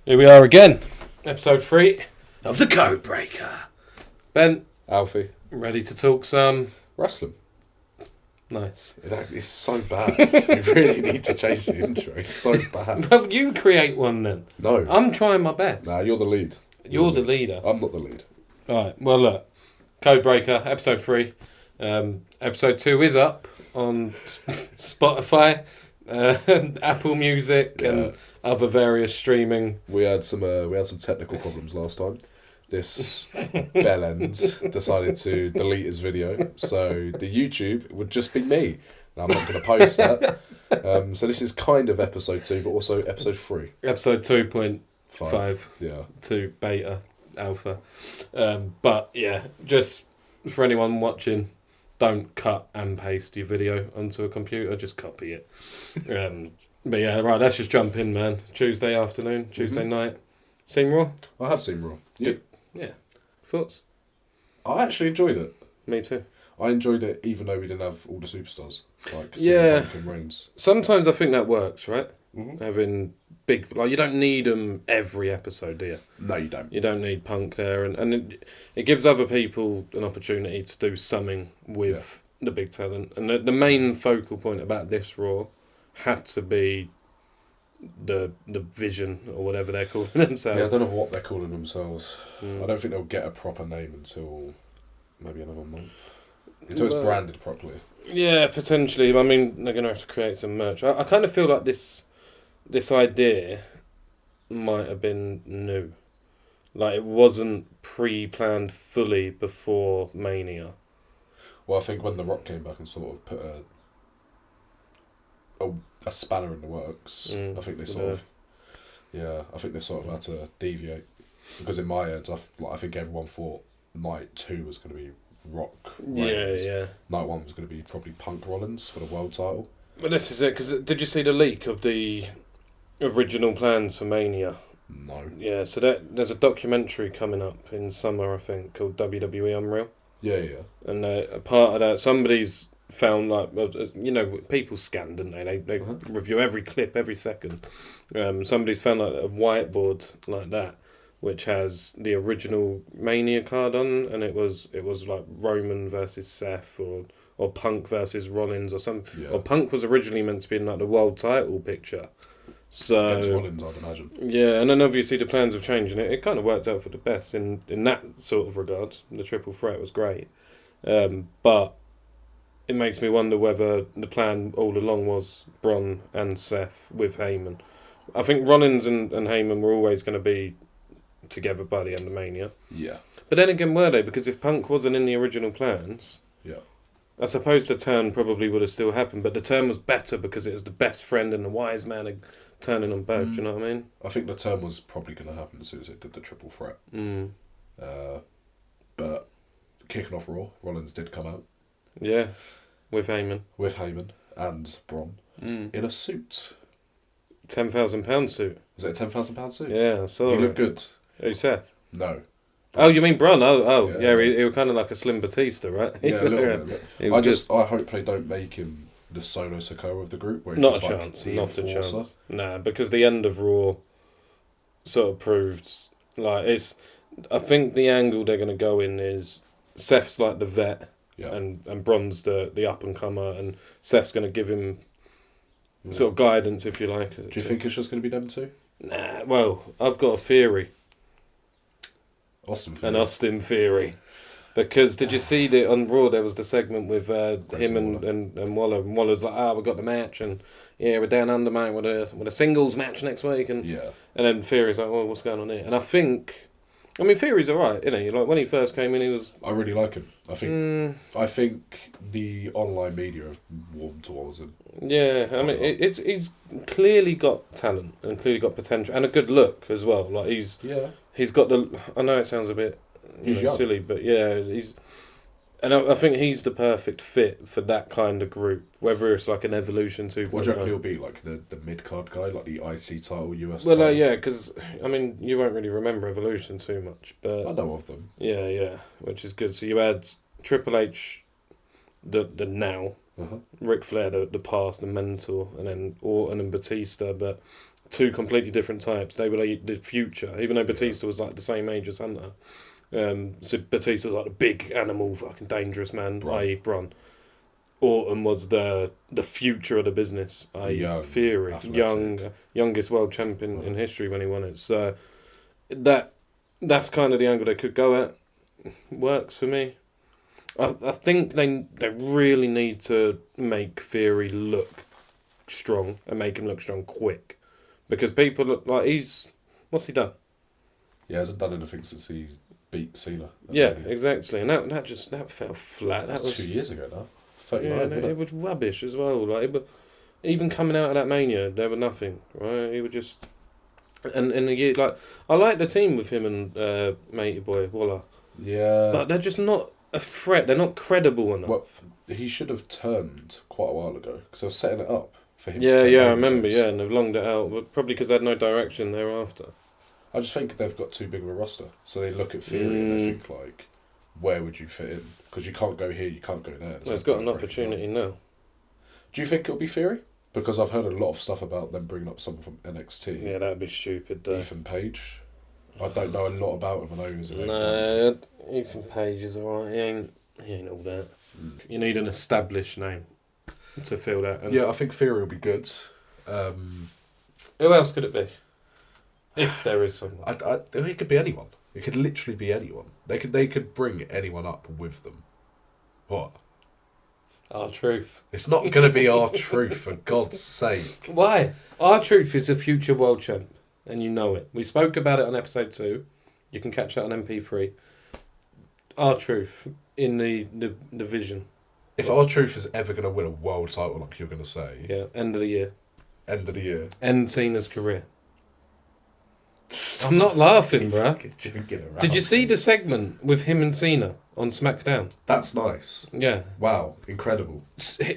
Here we are again, episode 3 of the Code Breaker. Ben, Alfie, ready to talk some wrestling. Nice. It's so bad. We really need to change the intro. It's so bad. Well, you create one then. No. I'm trying my best. Nah, you're the lead. You're the leader. I'm not the lead. Alright, well look, Code Breaker, episode 3. Episode 2 is up on Spotify, Apple Music and other various streaming. We had some technical problems last time. This bellend decided to delete his video, so the YouTube would just be me. Now, I'm not going to post that. So this is kind of episode 2, but also episode 3. Episode 2.5. Yeah. To beta, alpha. But yeah, just for anyone watching, don't cut and paste your video onto a computer, just copy it. But yeah, right, let's just jump in, man. Tuesday afternoon, Tuesday night. Seen Raw? I have seen Raw. You? Yeah. Thoughts? I actually enjoyed it. Me too. I enjoyed it even though we didn't have all the superstars. Like Yeah. Punk and Reigns. Sometimes I think that works, right? Mm-hmm. Having big... Like, you don't need them every episode, do you? No, you don't. You don't need Punk there. And it gives other people an opportunity to do something with the big talent. And the main focal point about this Raw had to be the vision or whatever they're calling themselves. Yeah, I don't know what they're calling themselves. Mm. I don't think they'll get a proper name until maybe another month. Until it's branded properly. Yeah, potentially. I mean, they're going to have to create some merch. I kind of feel like this idea might have been new. Like, it wasn't pre-planned fully before Mania. Well, I think when The Rock came back and sort of put a spanner in the works, I think they sort of... Yeah, I think they sort of had to deviate. Because in my head, I think everyone thought Night 2 was going to be Rock Reigns. Yeah. Night 1 was going to be probably Punk Rollins for the world title. But this is it, because did you see the leak of the original plans for Mania? No. Yeah, so there's a documentary coming up in summer, I think, called WWE Unreal. Yeah. And a part of that, somebody's found, like, people scan, didn't they? They review every clip, every second. Somebody's found, like, a whiteboard like that, which has the original Mania card on, and it was like Roman versus Seth, or Punk versus Rollins, or something. Yeah. Or Punk was originally meant to be in, like, the world title picture. So Against Rollins, I'd imagine. Yeah, and then obviously the plans have changed, and it kind of worked out for the best in that sort of regard. The triple threat was great, but it makes me wonder whether the plan all along was Braun and Seth with Heyman. I think Rollins and Heyman were always going to be together by the end of Mania. Yeah. But then again, were they? Because if Punk wasn't in the original plans, I suppose the turn probably would have still happened, but the turn was better because it was the best friend and the wise man turning on both, do you know what I mean? I think the turn was probably going to happen as soon as it did the triple threat. But kicking off Raw, Rollins did come out. Yeah, with Heyman. With Heyman and Braun in a suit. £10,000 suit. Was it a £10,000 suit? Yeah, I saw He looked good. Who, Seth? No. Oh, you mean Braun? Oh, Yeah. He was kind of like a Slim Batista, right? Yeah, a little bit. I hope they don't make him the solo Sikoa of the group. Where he's Not a just chance. Like Not a enforcer. chance. Nah, because the end of Raw sort of proved like it's. I think the angle they're going to go in is Seth's like the vet, and Braun's the up and comer, and Seth's going to give him sort of guidance, if you like. Do you think it's just going to be them two? Nah. Well, I've got a theory. Austin Theory. Because did you see that on Raw there was the segment with him and Waller, and Waller's like, we got the match, and we're down under, mate, with a singles match next week, and then Theory's like, what's going on here? And I mean Theory's alright, isn't he? Like when he first came in, he was. I really like him. I think the online media have warmed towards him. Yeah, I mean he's clearly got talent and clearly got potential and a good look as well. Like he's got the. I know it sounds a bit silly, but he's. And I think he's the perfect fit for that kind of group, whether it's like an Evolution 2.0. What do you reckon he'll be, like the mid-card guy, like the IC title, US title? Well, yeah, because, I mean, you won't really remember Evolution too much, but... I know of them. Yeah, which is good. So you had Triple H, the now, Ric Flair, the past, the mentor, and then Orton and Batista, but two completely different types. They were like the future, even though Batista was like the same age as Hunter. So Batista was like the big animal, fucking dangerous man, i.e. Bron. Orton was the future of the business, i.e. Theory, youngest world champion in history when he won it. So that's kind of the angle they could go at. Works for me. I think they really need to make Theory look strong and make him look strong quick, because people look like what's he done? He hasn't done anything since he beat Cena. Yeah, exactly, and that fell flat. That was 2 years ago now. 39. Yeah, it was rubbish as well. Like, even coming out of that Mania, there were nothing. Right, he would just. And in the year, like, I like the team with him and matey boy Waller. Yeah, but they're just not a threat. They're not credible enough. Well, he should have turned quite a while ago because I was setting it up for him. Yeah, I remember. Yeah, and they've longed it out, but probably because they had no direction thereafter. I just think they've got too big of a roster, so they look at Theory and they think like, where would you fit in? Because you can't go here, you can't go there. Well, it's got an opportunity now. Do you think it'll be Theory? Because I've heard a lot of stuff about them bringing up someone from NXT. Yeah, that'd be stupid. Though. Ethan Page. I don't know a lot about him. I know he was Ethan Page is alright. He ain't all that. You need an established name to fill that. And I think Theory will be good. Who else could it be? If there is someone. It could be anyone. It could literally be anyone. They could bring anyone up with them. What? R-Truth. It's not going to be R-Truth, for God's sake. Why? R-Truth is a future world champ, and you know it. We spoke about it on episode 2. You can catch that on MP3. R-Truth in the division. If R-Truth is ever going to win a world title, like you're going to say... Yeah, end of the year. End of the year. End Cena's career. I'm not laughing, bruh. Did you see the segment with him and Cena on SmackDown? That's nice. Yeah. Wow, incredible.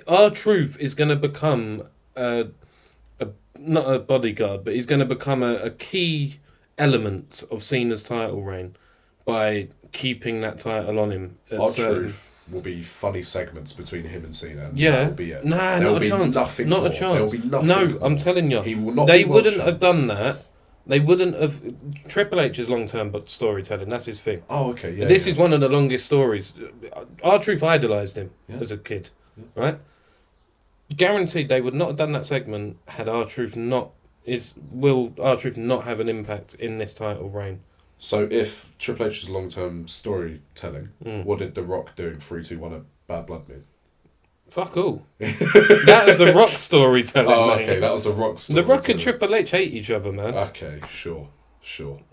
R-Truth is going to become not a bodyguard, but he's going to become a key element of Cena's title reign by keeping that title on him. R-Truth will be funny segments between him and Cena. And yeah. That will be it. Nah, not a chance. Nothing not more. a chance. There will be nothing No, more. I'm telling you. He will not they be wouldn't world have done that. They wouldn't have... Triple H's long-term storytelling, that's his thing. Oh, okay, yeah. This is one of the longest stories. R-Truth idolised him as a kid, right? Guaranteed they would not have done that segment had R-Truth not... Will R-Truth not have an impact in this title reign? So if Triple H's long-term storytelling, what did The Rock doing 3, 2, 1 at Bad Blood mean? Fuck all. That was The Rock storytelling, Oh, mate. okay, that was The Rock storytelling. The Rock and Triple H hate each other, man. Okay, sure.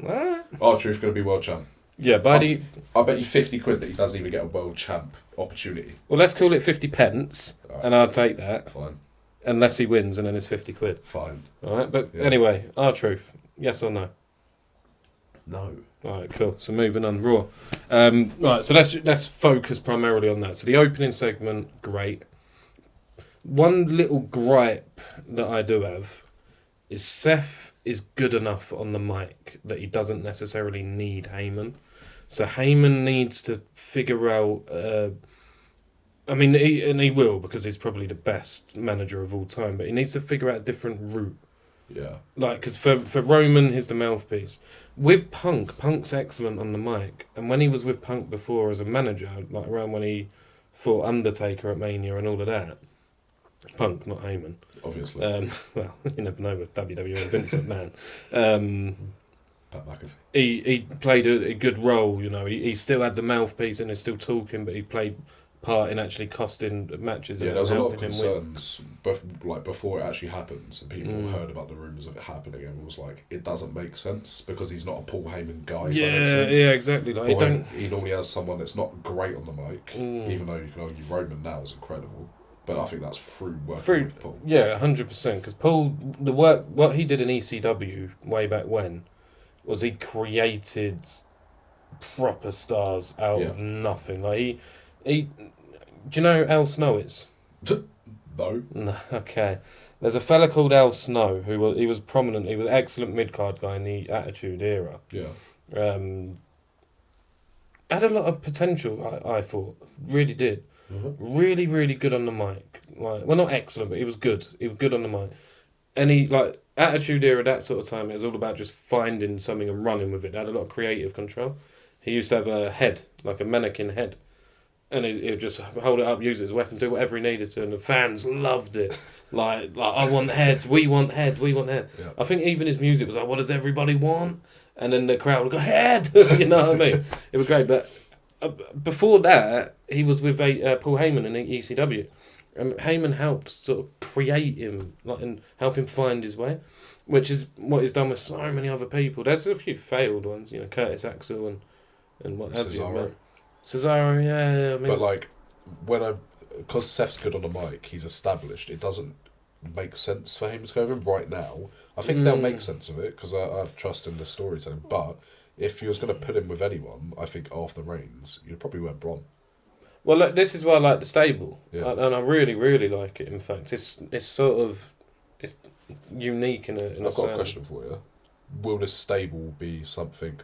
Ah. R-Truth going to be world champ. Yeah, buddy. I bet you 50 quid that he doesn't even get a world champ opportunity. Well, let's call it 50 pence, and I'll take that. Fine. Unless he wins, and then it's 50 quid. Fine. Alright, but anyway, R-Truth, yes or no? No. Alright, cool. So moving on, Raw. Right, so let's focus primarily on that. So the opening segment, great. One little gripe that I do have is Seth is good enough on the mic that he doesn't necessarily need Heyman. So Heyman needs to figure out... he will, because he's probably the best manager of all time, but he needs to figure out a different route. Yeah. Like, because for Roman, he's the mouthpiece. With Punk's excellent on the mic. And when he was with Punk before as a manager, like around when he fought Undertaker at Mania and all of that, Punk, not Heyman. Obviously. Well, you never know with WWE and Vince McMahon. Pat McAfee. He played a good role, you know. He still had the mouthpiece and is still talking, but he played part in actually costing matches. Yeah, there was a lot of concerns before it actually happens, and people heard about the rumours of it happening, and was like, it doesn't make sense because he's not a Paul Heyman guy. Yeah, exactly. Like, he normally has someone that's not great on the mic, even though you can argue Roman now is incredible. But I think that's through working with Paul. Yeah, 100%. Because Paul, what he did in ECW way back when, was he created proper stars out of nothing. Like he. Do you know who Al Snow is? No. No. Okay. There's a fella called Al Snow he was prominent. He was an excellent mid card guy in the Attitude Era. Yeah. Had a lot of potential. I thought really did. Mm-hmm. Really, really good on the mic. Like, well, not excellent, but he was good. He was good on the mic. And he Attitude Era, that sort of time, it was all about just finding something and running with it. They had a lot of creative control. He used to have a head, like a mannequin head. And he would just hold it up, use it as a weapon, do whatever he needed to, and the fans loved it. Like I want heads, we want head, we want head. Yeah. I think even his music was like, what does everybody want? And then the crowd would go, head! You know what I mean? It was great. But before that, he was with Paul Heyman in ECW. And Heyman helped sort of create him, like, and help him find his way, which is what he's done with so many other people. There's a few failed ones, you know, Curtis Axel and what have you. Cesaro, yeah. I mean, but like, because Seth's good on the mic, he's established. It doesn't make sense for him to go over him right now. I think they'll make sense of it because I have trust in the storytelling. But if you was going to put him with anyone, I think after Reigns, you'd probably went Braun. Well, look, this is why I like the stable, Yeah. and I really, really like it. In fact, it's sort of unique in a. I've got a question for you. Will this stable be something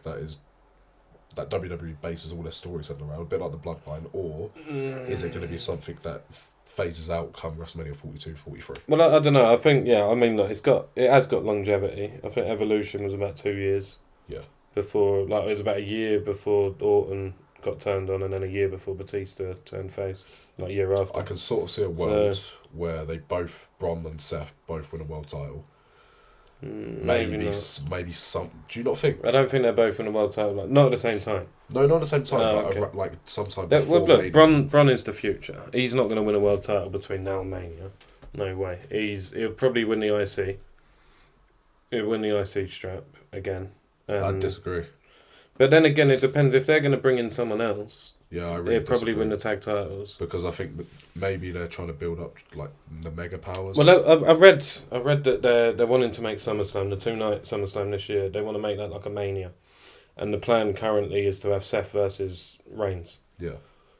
that WWE bases all their storytelling around, a bit like the Bloodline, or is it going to be something that phases out come WrestleMania 42, 43? Well, I don't know. I think I mean, look, it has got longevity. I think Evolution was about 2 years. Yeah. Before, like, it was about a year before Orton got turned on, and then a year before Batista turned face, like a year after. I can sort of see a world where Braun and Seth both win a world title. Maybe some. Do you not think? I don't think they're both in the world title. Like, not at the same time. No, not at the same time. Okay. But like sometime before. Well, look, Braun is the future. He's not going to win a world title between now and Mania. No way. He'll probably win the IC. He'll win the IC strap again. I disagree. But then again, it depends if they're going to bring in someone else. Yeah, I really He'll probably win the tag titles because I think that maybe they're trying to build up like the mega powers. Well, I read that they're wanting to make SummerSlam, the 2-night SummerSlam this year. They want to make that like a Mania, and the plan currently is to have Seth versus Reigns. Yeah.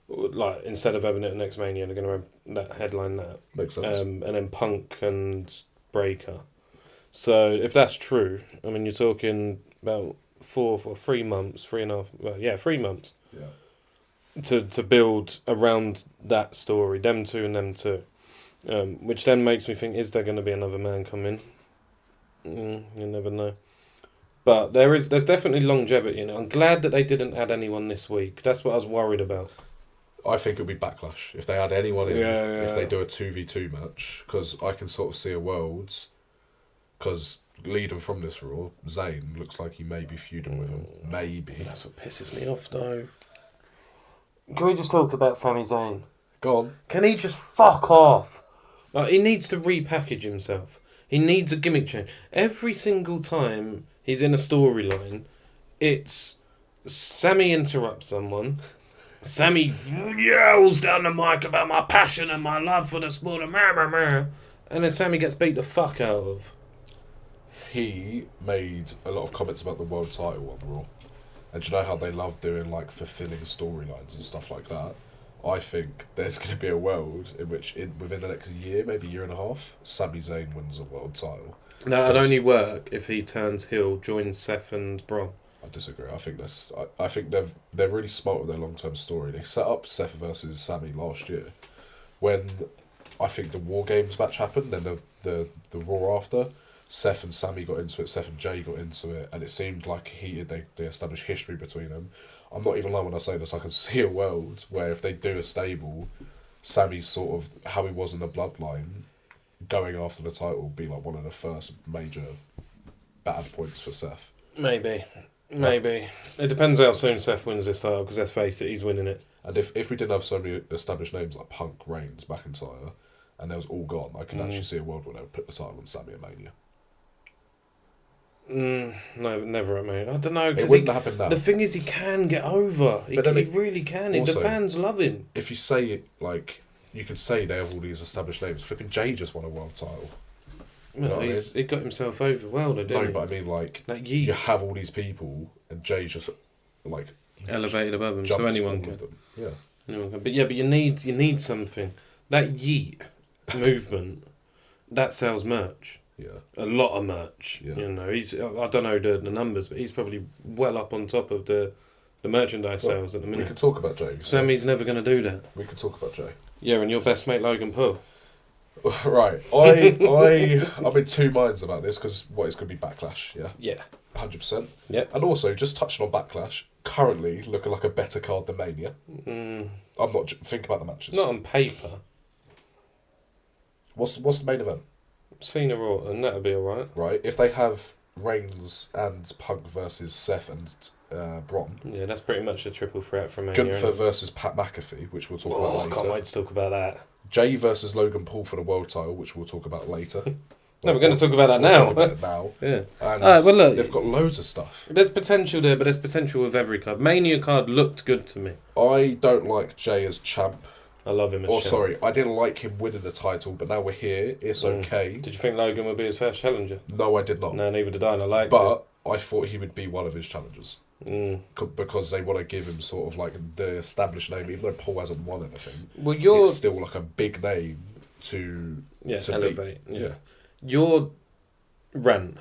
Like, instead of having it next Mania, they're going to have headline that. Makes sense. And then Punk and Breaker. So if that's true, I mean, you're talking about 3 months, 3.5. Well, yeah, 3 months. Yeah. To build around that story, them two and them two, which then makes me think: is there going to be another man coming? You never know. But there's definitely longevity in it. I'm glad that they didn't add anyone this week. That's what I was worried about. I think it'll be Backlash if they add anyone in. Yeah. If they do a 2v2 match, because I can sort of see a world. Because leading from this Raw, Zayn looks like he may be feuding with him. Maybe. That's what pisses me off, though. Can we just talk about SAMI ZAYN? Go on. Can he just fuck off? Like, he needs to repackage himself. He needs a gimmick change. Every single time he's in a storyline, it's Sammy interrupts someone. Sammy yells down the mic about my passion and my love for the sport. And then Sammy gets beat the fuck out of. He made a lot of comments about the world title on Raw. And do you know how they love doing like fulfilling storylines and stuff like that? I think there's going to be a world in which within the next year, maybe year and a half, SAMI ZAYN wins a world title. That'd only work if he turns heel, joins Seth and Braun. I disagree. I think I think they're really smart with their long-term story. They set up Seth versus Sammy last year when I think the War Games match happened, then the Raw after. Seth and Sammy got into it, Seth and Jay got into it, and it seemed like they established history between them. I'm not even lying when I say this. I can see a world where if they do a stable, Sammy's sort of how he was in the Bloodline, going after the title will be like one of the first major bad points for Seth. Maybe. It depends how soon Seth wins this title, because let's face it, he's winning it. And if we didn't have so many established names like Punk, Reigns, McIntyre, and they was all gone, I can actually see a world where they would put the title on Sammy at Mania. No, never at Mania. I don't know. It wouldn't happen now. The thing is, he can get over. He really can. Also, the fans love him. If you say it, like, you could say they have all these established names. Flipping Jay just won a world title. Well, he got himself over well, didn't he? No, but I mean, like you have all these people, and Jay's just, like... elevated above them, so anyone can. Them. Yeah. Anyone can. But you need something. That yeet movement, that sells merch. Yeah. A lot of merch. Yeah. You know, I don't know the numbers, but he's probably well up on top of the merchandise sales at the minute. We could talk about Jay. Sammy's never going to do that. We could talk about Jay. Yeah, and your best mate Logan Paul. Right, I'm in two minds about this because what is going to be Backlash, yeah? Yeah. 100%. Yep. And also, just touching on Backlash, currently looking like a better card than Mania. I'm not... Think about the matches. Not on paper. What's the main event? Cena Raw, and that'll be alright. Right, if they have Reigns and Punk versus Seth and Bron. Yeah, that's pretty much a triple threat from Mania. Gunther versus Pat McAfee, which we'll talk about later. I can't wait to talk about that. Jay versus Logan Paul for the world title, which we'll talk about later. No, we're going to talk about that now. Talk about it now. Yeah. And well, look, they've got loads of stuff. There's potential there, but there's potential with every card. Mania card looked good to me. I don't like Jay as champ. I love him as champ. Sorry, I didn't like him winning the title, but now we're here. It's okay. Did you think Logan would be his first challenger? No, I did not. No, neither did I, and I liked it. But I thought he would be one of his challengers. Because they want to give him sort of like the established name, even though Paul hasn't won anything. Well, it's still like a big name to elevate. Yeah. Your rant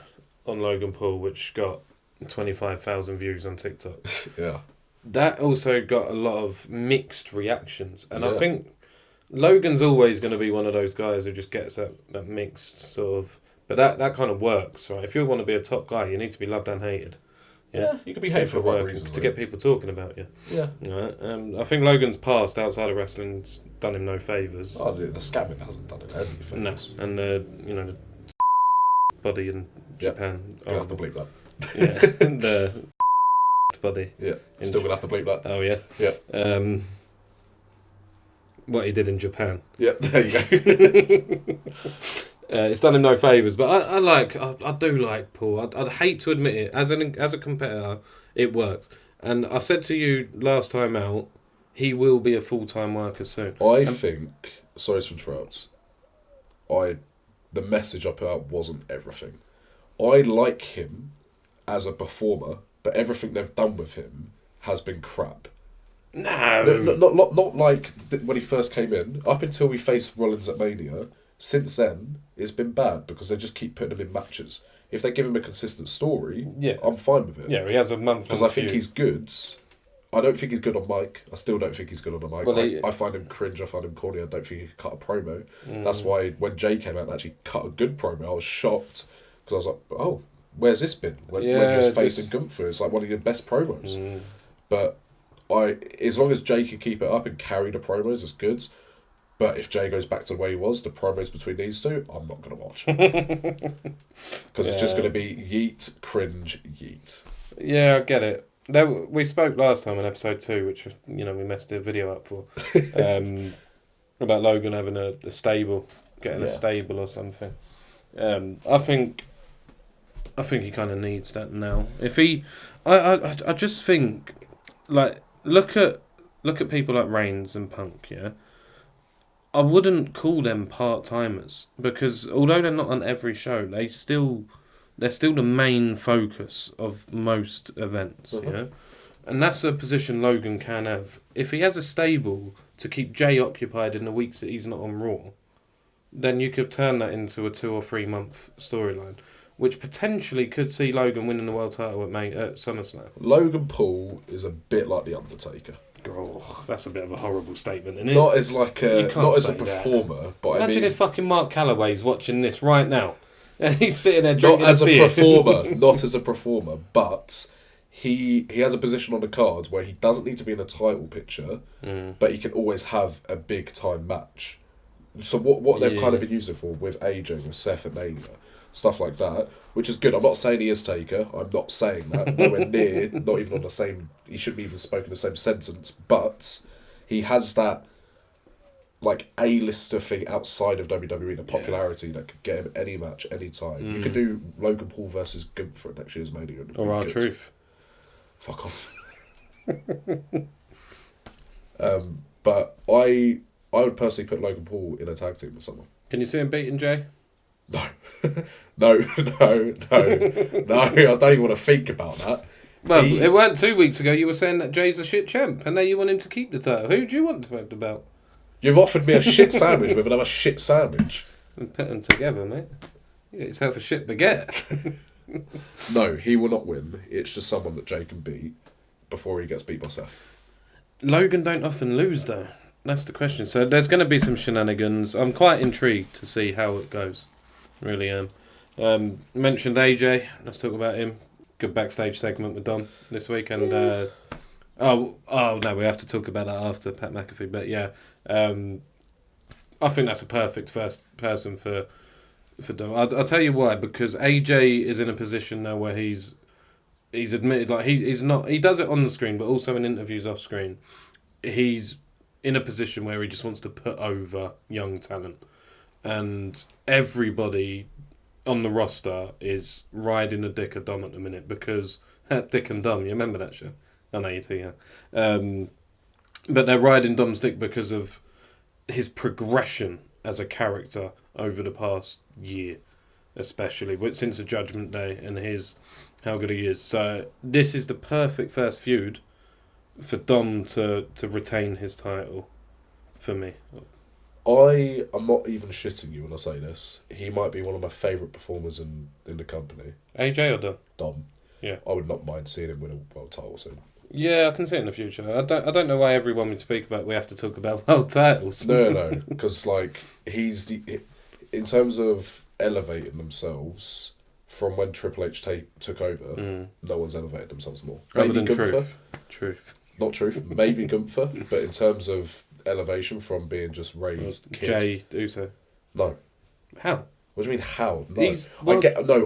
on Logan Paul, which got 25,000 views on TikTok. Yeah. That also got a lot of mixed reactions, and I think Logan's always going to be one of those guys who just gets that mixed sort of. But that kind of works, right? If you want to be a top guy, you need to be loved and hated. Yeah, you can be hated for the right reasons. To get people talking about you. Yeah. Right? I think Logan's past outside of wrestling's done him no favours. Oh, the scabbing hasn't done him any favours. No, and the body in Japan. Gonna have to bleep that. Yeah, the body. Yeah, still gonna have to bleep that. Oh yeah. Yeah. What he did in Japan. Yeah, there you go. It's done him no favours, but I do like Paul. I'd hate to admit it. As a competitor, it works. And I said to you last time out, he will be a full-time worker soon. I think, sorry to interrupt, the message I put out wasn't everything. I like him as a performer, but everything they've done with him has been crap. No. Not like when he first came in. Up until we faced Rollins at Mania, since then, it's been bad because they just keep putting him in matches. If they give him a consistent story, I'm fine with it. Yeah, he has a month. Because I think he's good. I don't think he's good on mic. I still don't think he's good on the mic. Well, I find him cringe. I find him corny. I don't think he could cut a promo. That's why when Jay came out and actually cut a good promo, I was shocked. Because I was like, oh, where's this been? When he was facing Gunther, it's like one of your best promos. But as long as Jay can keep it up and carry the promos, it's good. But if Jay goes back to the way he was, the promos between these two, I'm not going to watch. Because it's just going to be yeet, cringe, yeet. Yeah, I get it. We spoke last time in episode 2, which we messed a video up for, about Logan having a stable, getting a stable or something. I think he kind of needs that now. If he, I just think, like, look at people like Reigns and Punk, yeah. I wouldn't call them part-timers because although they're not on every show, they're still the main focus of most events, yeah? And that's a position Logan can have. If he has a stable to keep Jay occupied in the weeks that he's not on Raw, then you could turn that into a 2 or 3 month storyline, which potentially could see Logan winning the world title at SummerSlam. Logan Paul is a bit like The Undertaker. Oh, that's a bit of a horrible statement, isn't it? Not as not as a performer, that. But imagine if fucking Mark Calloway's watching this right now, and he's sitting there drinking not as a beer. not as a performer, but he has a position on the card where he doesn't need to be in a title picture, but he can always have a big time match. So what they've kind of been using for with AJ, with Seth and Mania, stuff like that, which is good. I'm not saying he is Taker. I'm not saying that. Nowhere near. Not even on the same. He shouldn't be even spoken the same sentence. But he has that like A-lister thing outside of WWE, the popularity that could get him any match, any time. You could do Logan Paul versus Gunther at next year's Mania. Or R-Truth. Fuck off. But I would personally put Logan Paul in a tag team with someone. Can you see him beating Jay? No. No, I don't even want to think about that. Well, it weren't 2 weeks ago you were saying that Jay's a shit champ, and now you want him to keep the title. Who do you want to have the belt? You've offered me a shit sandwich with another shit sandwich. And put them together, mate. You get yourself a shit baguette. No, he will not win. It's just someone that Jay can beat before he gets beat by Seth. Logan don't often lose, though. That's the question. So there's going to be some shenanigans. I'm quite intrigued to see how it goes. Really am. Mentioned AJ. Let's talk about him. Good backstage segment with Dom this week. And oh no, we have to talk about that after Pat McAfee. But yeah, I think that's a perfect first person for Dom. I'll tell you why. Because AJ is in a position now where he's admitted, like, he's not. He does it on the screen, but also in interviews off screen. He's in a position where he just wants to put over young talent, and everybody on the roster is riding the dick of Dom at the minute because Dick and Dom. You remember that show? I know you too, yeah. But they're riding Dom's dick because of his progression as a character over the past year, especially since the Judgment Day and how good he is. So this is the perfect first feud for Dom to retain his title, for me. I am not even shitting you when I say this. He might be one of my favourite performers in the company. AJ or Dom? Dom. Yeah. I would not mind seeing him win a world title soon. Yeah, I can see it in the future. I don't know why everyone we speak about, we have to talk about world titles. No, because like in terms of elevating themselves from when Triple H took over, no one's elevated themselves more. Other than Truth. Not Truth, maybe Gunther, but in terms of elevation from being just raised kids. Jay Uso. No. How? What do you mean how? No.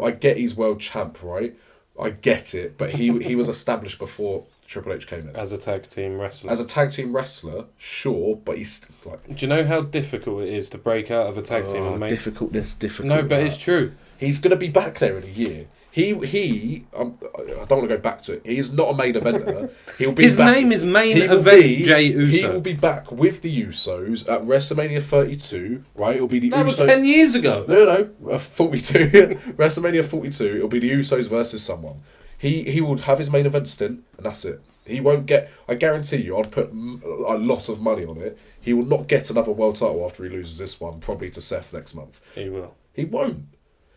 I get he's world champ, right? I get it, but he was established before Triple H came in. As a tag team wrestler. As a tag team wrestler, sure, but he's like... Do you know how difficult it is to break out of a tag team and make... difficult. No, but it's true. He's going to be back there in a year. I don't want to go back to it. He's not a main eventer. He'll be His name is main event Jay Uso. He will be back with the Usos at WrestleMania 32, right? It'll be the That was 10 years ago. No, 42. WrestleMania 42, it'll be the Usos versus someone. He will have his main event stint, and that's it. He won't get... I guarantee you, I'd put a lot of money on it. He will not get another world title after he loses this one, probably to Seth next month. He will. He won't.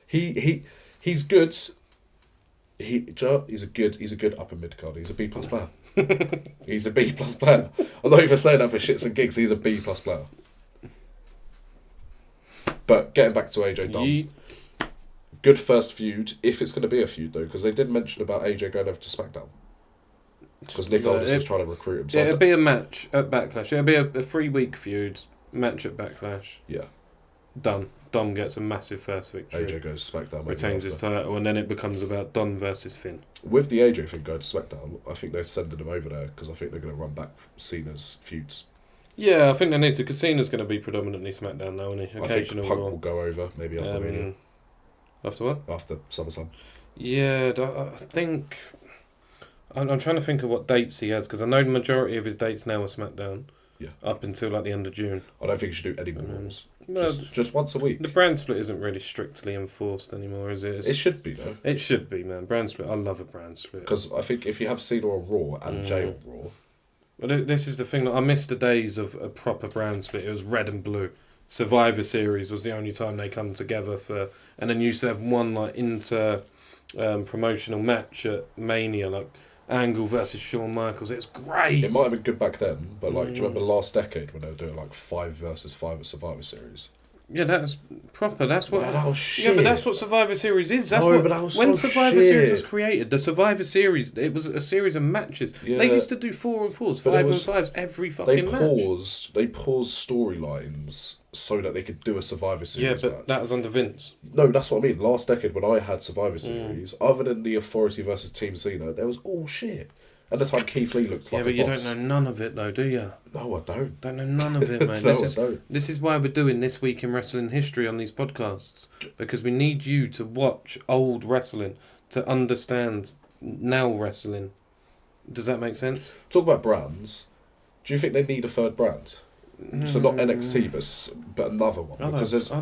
He's good... He's a good upper mid card. He's a B+ player. He's a B+ player. I'm not even saying that for shits and gigs. He's a B+ player. But getting back to AJ Dom, good first feud. If it's going to be a feud though, because they did mention about AJ going over to SmackDown. Because Nick Aldis is trying to recruit him. Yeah, it'll be a match at Backlash. It'll be a 3-week feud match at Backlash. Yeah. Done. Dom gets a massive first victory. AJ goes to SmackDown. Retains his title, and then it becomes about Dom versus Finn. With the AJ thing going to SmackDown, I think they're sending him over there because I think they're going to run back Cena's feuds. Yeah, I think they need to, because Cena's going to be predominantly SmackDown now, isn't he? I think Punk will go over, maybe after Mania. After what? After SummerSlam. Yeah, I think... I'm trying to think of what dates he has, because I know the majority of his dates now are SmackDown. Yeah. Up until like the end of June. I don't think you should do any more ones. No, just once a week. The brand split isn't really strictly enforced anymore, is it? It should be, though. It should be, man. Brand split. I love a brand split. Because I think if you have Cena on Raw and Jay on Raw... But this is the thing. That I missed the days of a proper brand split. It was red and blue. Survivor Series was the only time they come together for... And then you used to have one like promotional match at Mania, like... Angle versus Shawn Michaels. It's great. It might have been good back then, but like, do you remember last decade when they were doing like 5 versus 5 at Survivor Series? Yeah, that's proper. That's what. Man, that was shit. Yeah, but that's what Survivor Series is. That's but that was when so Survivor shit. Series was created. The Survivor Series, it was a series of matches. Yeah. They used to do 4-on-4s, 5-on-5s every fucking match. They paused storylines so that they could do a Survivor Series. Yeah, but match. that was under Vince. No, that's what I mean. Last decade when I had Survivor Series, other than the Authority versus Team Cena, there was all shit. And the time Keith Lee looked like a boss. Yeah, but you don't know none of it though, do you? No, I don't. Don't know none of it, man. No, I don't. This is why we're doing This Week in Wrestling History on these podcasts. Because we need you to watch old wrestling to understand now wrestling. Does that make sense? Talk about brands. Do you think they need a third brand? So not NXT, but another one. I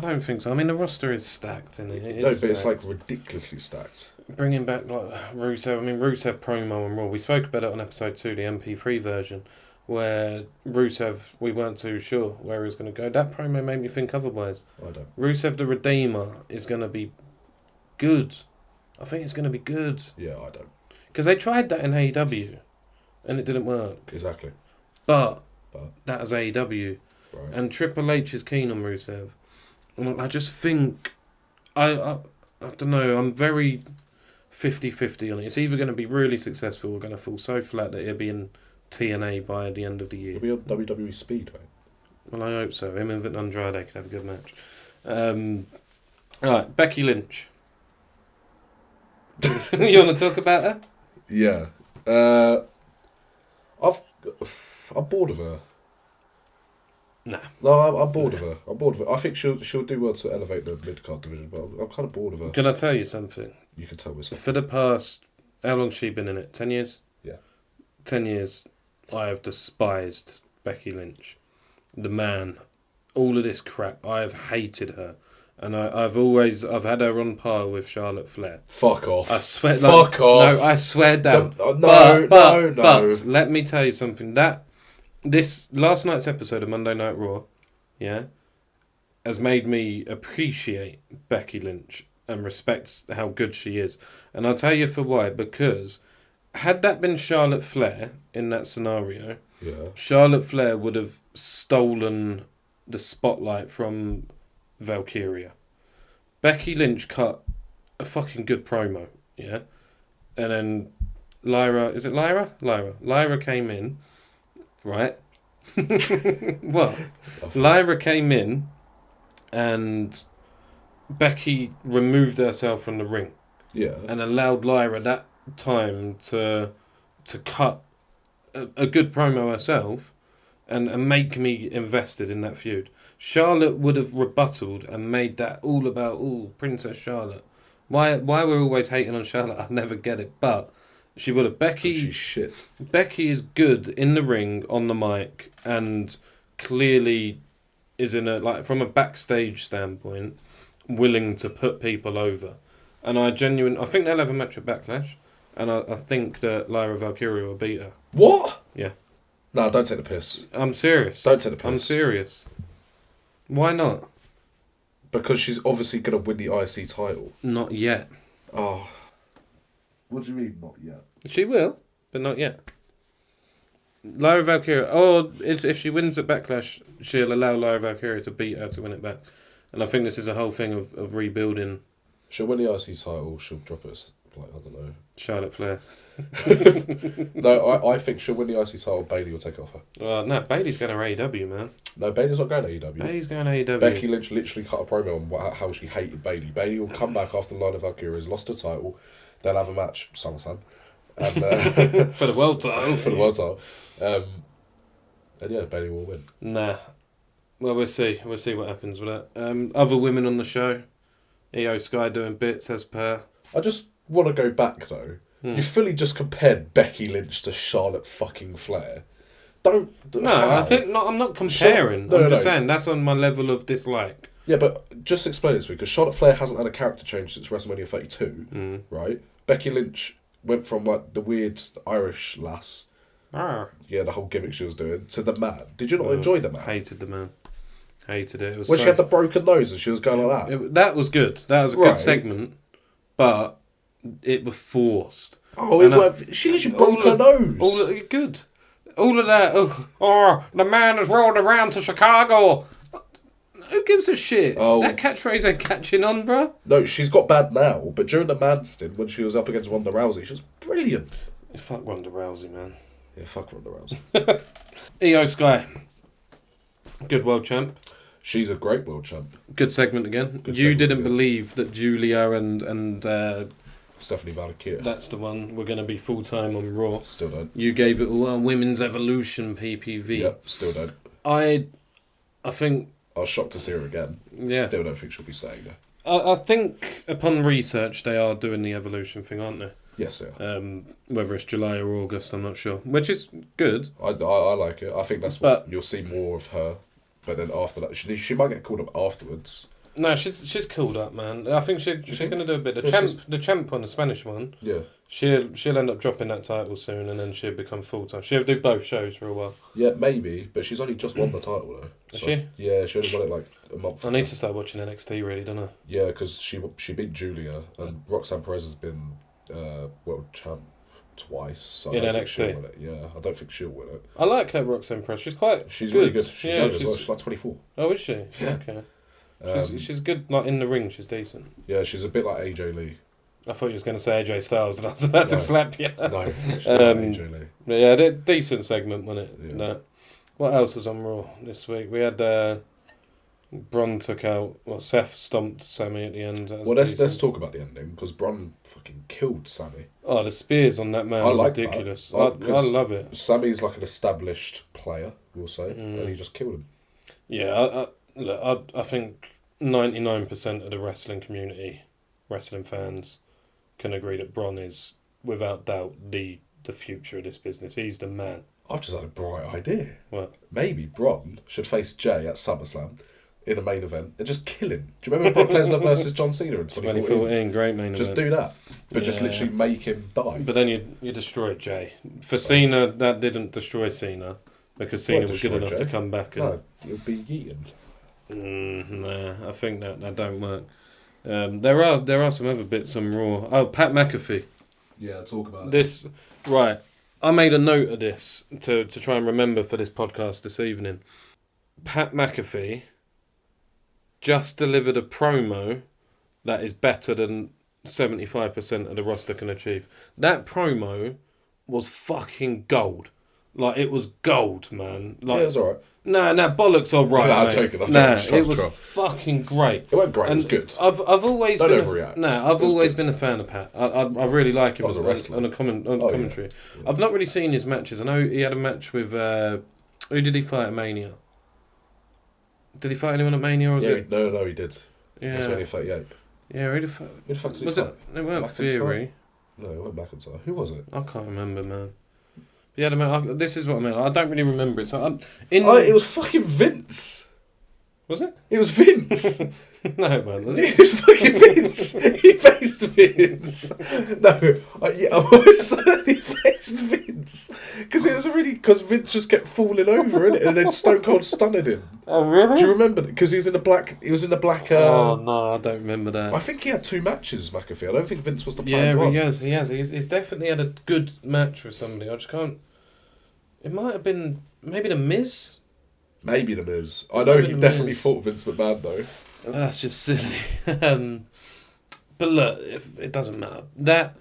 don't think so. I mean, the roster is stacked, isn't it? No, but it's like ridiculously stacked. Bringing back like Rusev. I mean, Rusev promo on Raw. We spoke about it on episode 2, the MP3 version, where Rusev, we weren't too sure where he was going to go. That promo made me think otherwise. I don't. Rusev the Redeemer is going to be good. I think it's going to be good. Yeah, I don't. Because they tried that in AEW, and it didn't work. Exactly. But but that is AEW. right. And Triple H is keen on Rusev. And I just think... I don't know, I'm very 50-50 on it. It's either going to be really successful or going to fall so flat that it'll be in TNA by the end of the year. It'll be on WWE Speedway. Well, I hope so. Him and Andrade could have a good match. Alright, Becky Lynch. You want to talk about her? Yeah. I'm bored of her. Nah. No, I'm bored of her. I'm bored of her. I think she'll do well to elevate the mid-card division, but I'm kind of bored of her. Can I tell you something? You can tell me something. For the past... How long's she been in it? 10 years? Yeah. 10 years, I have despised Becky Lynch. The man. All of this crap. I have hated her. And I've had her on par with Charlotte Flair. Fuck off. I swear... Fuck off. No, I swear down. No. But let me tell you something. This last night's episode of Monday Night Raw, yeah, has made me appreciate Becky Lynch and respect how good she is. And I'll tell you for why. Because had that been Charlotte Flair in that scenario, Charlotte Flair would have stolen the spotlight from Valkyria. Becky Lynch cut a fucking good promo, yeah? And then Lyra came in, right? What? Lyra came in and Becky removed herself from the ring. Yeah. And allowed Lyra that time to cut a good promo herself and make me invested in that feud. Charlotte would have rebutted and made that all about, Princess Charlotte. Why we're always hating on Charlotte, I never get it. But she would have. She's shit. Becky is good in the ring, on the mic, and clearly is from a backstage standpoint, willing to put people over. And I think they'll have a match at Backlash, and I think that Lyra Valkyria will beat her. What? Yeah. No, don't take the piss. I'm serious. Don't take the piss. I'm serious. Why not? Because she's obviously going to win the IC title. Not yet. Oh. What do you mean, not yet? She will, but not yet. Lyra Valkyria, if she wins at Backlash, she'll allow Lyra Valkyria to beat her to win it back. And I think this is a whole thing of rebuilding. She'll win the IC title, she'll drop us, I don't know. Charlotte Flair. No, I think she'll win the IC title, Bayley will take it off her. No, Bayley's going to AEW, man. No, Bayley's not going to AEW. Bayley's going to AEW. Becky Lynch literally cut a promo on how she hated Bayley. Bayley will come back after Lyra Valkyria has lost the title. They'll have a match, SummerSlam. And, for the world title. For the world title. And yeah, Bayley will win. Nah. Well, we'll see. We'll see what happens with that. Other women on the show. Io Sky doing bits as per. I just want to go back though. You fully just compared Becky Lynch to Charlotte fucking Flair. Don't. No, I think not. I'm not comparing. I'm just saying that's on my level of dislike. Yeah, but just explain it to me, because Charlotte Flair hasn't had a character change since WrestleMania 32, right? Becky Lynch went from like the weird Irish lass, yeah, the whole gimmick she was doing, to the man. Did you not enjoy the man? Hated the man. Hated it. It was when she had the broken nose and she was going like that. That was good. That was a good segment, but it was forced. Oh, it weren't. She literally broke her nose. Good. All of that. The man has rolled around to Chicago. Who gives a shit? That catchphrase ain't catching on, bruh. No, she's got bad now, but during the man stint, when she was up against Ronda Rousey, she was brilliant. Yeah, fuck Ronda Rousey, man. Yeah, fuck Ronda Rousey. Io Sky. Good world champ. She's a great world champ. Good segment again. You didn't believe that Julia and Stephanie Valkyria. That's the one. We're going to be full-time on Raw. Still don't. You gave it all Women's Evolution PPV. Yep, still don't. I think... I was shocked to see her again. Yeah. Still don't think she'll be staying there. I think, upon research, they are doing the Evolution thing, aren't they? Yes, they are. Whether it's July or August, I'm not sure. Which is good. I like it. I think that's what you'll see more of her. But then after that, she might get called up afterwards. No, she's called up, man. I think she's going to do a bit. The champ one, the Spanish one. Yeah. She'll end up dropping that title soon, and then she'll become full time. She'll do both shows for a while. Yeah, maybe, but she's only just won the title though. Is she? Yeah, she only won it like a month. I need to start watching NXT, really, don't I? Yeah, because she beat Julia, and Roxanne Perez has been world champ twice. So In I don't think she'll NXT? win it. Yeah, I don't think she'll win it. I like that Roxanne Press. She's quite She's good. really good. She's yeah, young as well. She's like 24. Oh, is she? Yeah. Okay. She's good, like, in the ring. She's decent. Yeah, she's a bit like AJ Lee. I thought you was going to say AJ Styles, and I was about to slap you. No, she's like AJ Lee. But yeah, decent segment, wasn't it? Yeah. No. What else was on Raw this week? We had Braun took out. Well, Seth stomped Sammy at the end. Well, let's talk about the ending because Braun fucking killed Sammy. Oh, the spears on that man I are like ridiculous. that. I love it. Sammy's like an established player, we'll say, and he just killed him. Yeah, I think 99% of the wrestling community, wrestling fans, can agree that Braun is, without doubt, the future of this business. He's the man. I've just had a bright idea. What? Maybe Braun should face Jay at SummerSlam in a main event and just kill him. Do you remember Brock Lesnar versus John Cena in 2014? Great main just event. Do that. But just literally make him die. But then you destroyed Jay. For Cena, that didn't destroy Cena because Cena was good enough to come back. And, no, you'll be eaten. Nah, I think that don't work. There are some other bits on Raw. Oh, Pat McAfee. Yeah, talk about this. Right, I made a note of this to try and remember for this podcast this evening. Pat McAfee just delivered a promo that is better than 75% of the roster can achieve. That promo was fucking gold. Like, it was gold, man. Like, yeah, it was alright. Nah, bollocks alright, no, mate. It was fucking great. It went great, it was good. I've always Don't been overreact. I've always been a fan of Pat. I really like him as a wrestler. on commentary. Yeah. I've not really seen his matches. I know he had a match with who did he fight at Mania? Did he fight anyone at Mania? Or was it? No, he did. Yeah. WrestleMania 38. Yeah, who the fuck did he was fight? it weren't Theory. No, it wasn't McIntyre. Who was it? I can't remember, man. Yeah, this is what I mean. I don't really remember it. So it was fucking Vince. Was it? It was Vince. No, man. It was fucking Vince. He faced Vince. No, I was certainly faced Vince because it was because Vince just kept falling over in it, and then Stone Cold stunned him. Oh really? Do you remember? Because he was in the black. Oh no, I don't remember that. I think he had 2 matches, McAfee. I don't think Vince was the player. one. He has. He's definitely had a good match with somebody. I just can't. It might have been maybe the Miz. Maybe the Miz. I know he definitely fought Vince McMahon though. That's just silly. But look, it doesn't matter.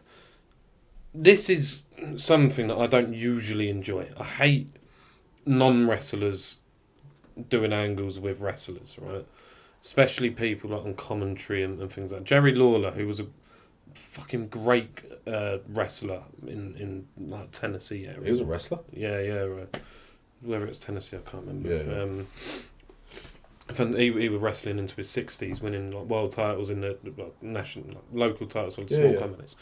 This is something that I don't usually enjoy. I hate non-wrestlers doing angles with wrestlers, right? Especially people like on commentary and things like that. Jerry Lawler, who was a fucking great wrestler in like Tennessee area. He was a wrestler? Yeah, right. Whether it's Tennessee, I can't remember. Yeah. He was wrestling into his 60s, winning like world titles in the national, local titles for small companies.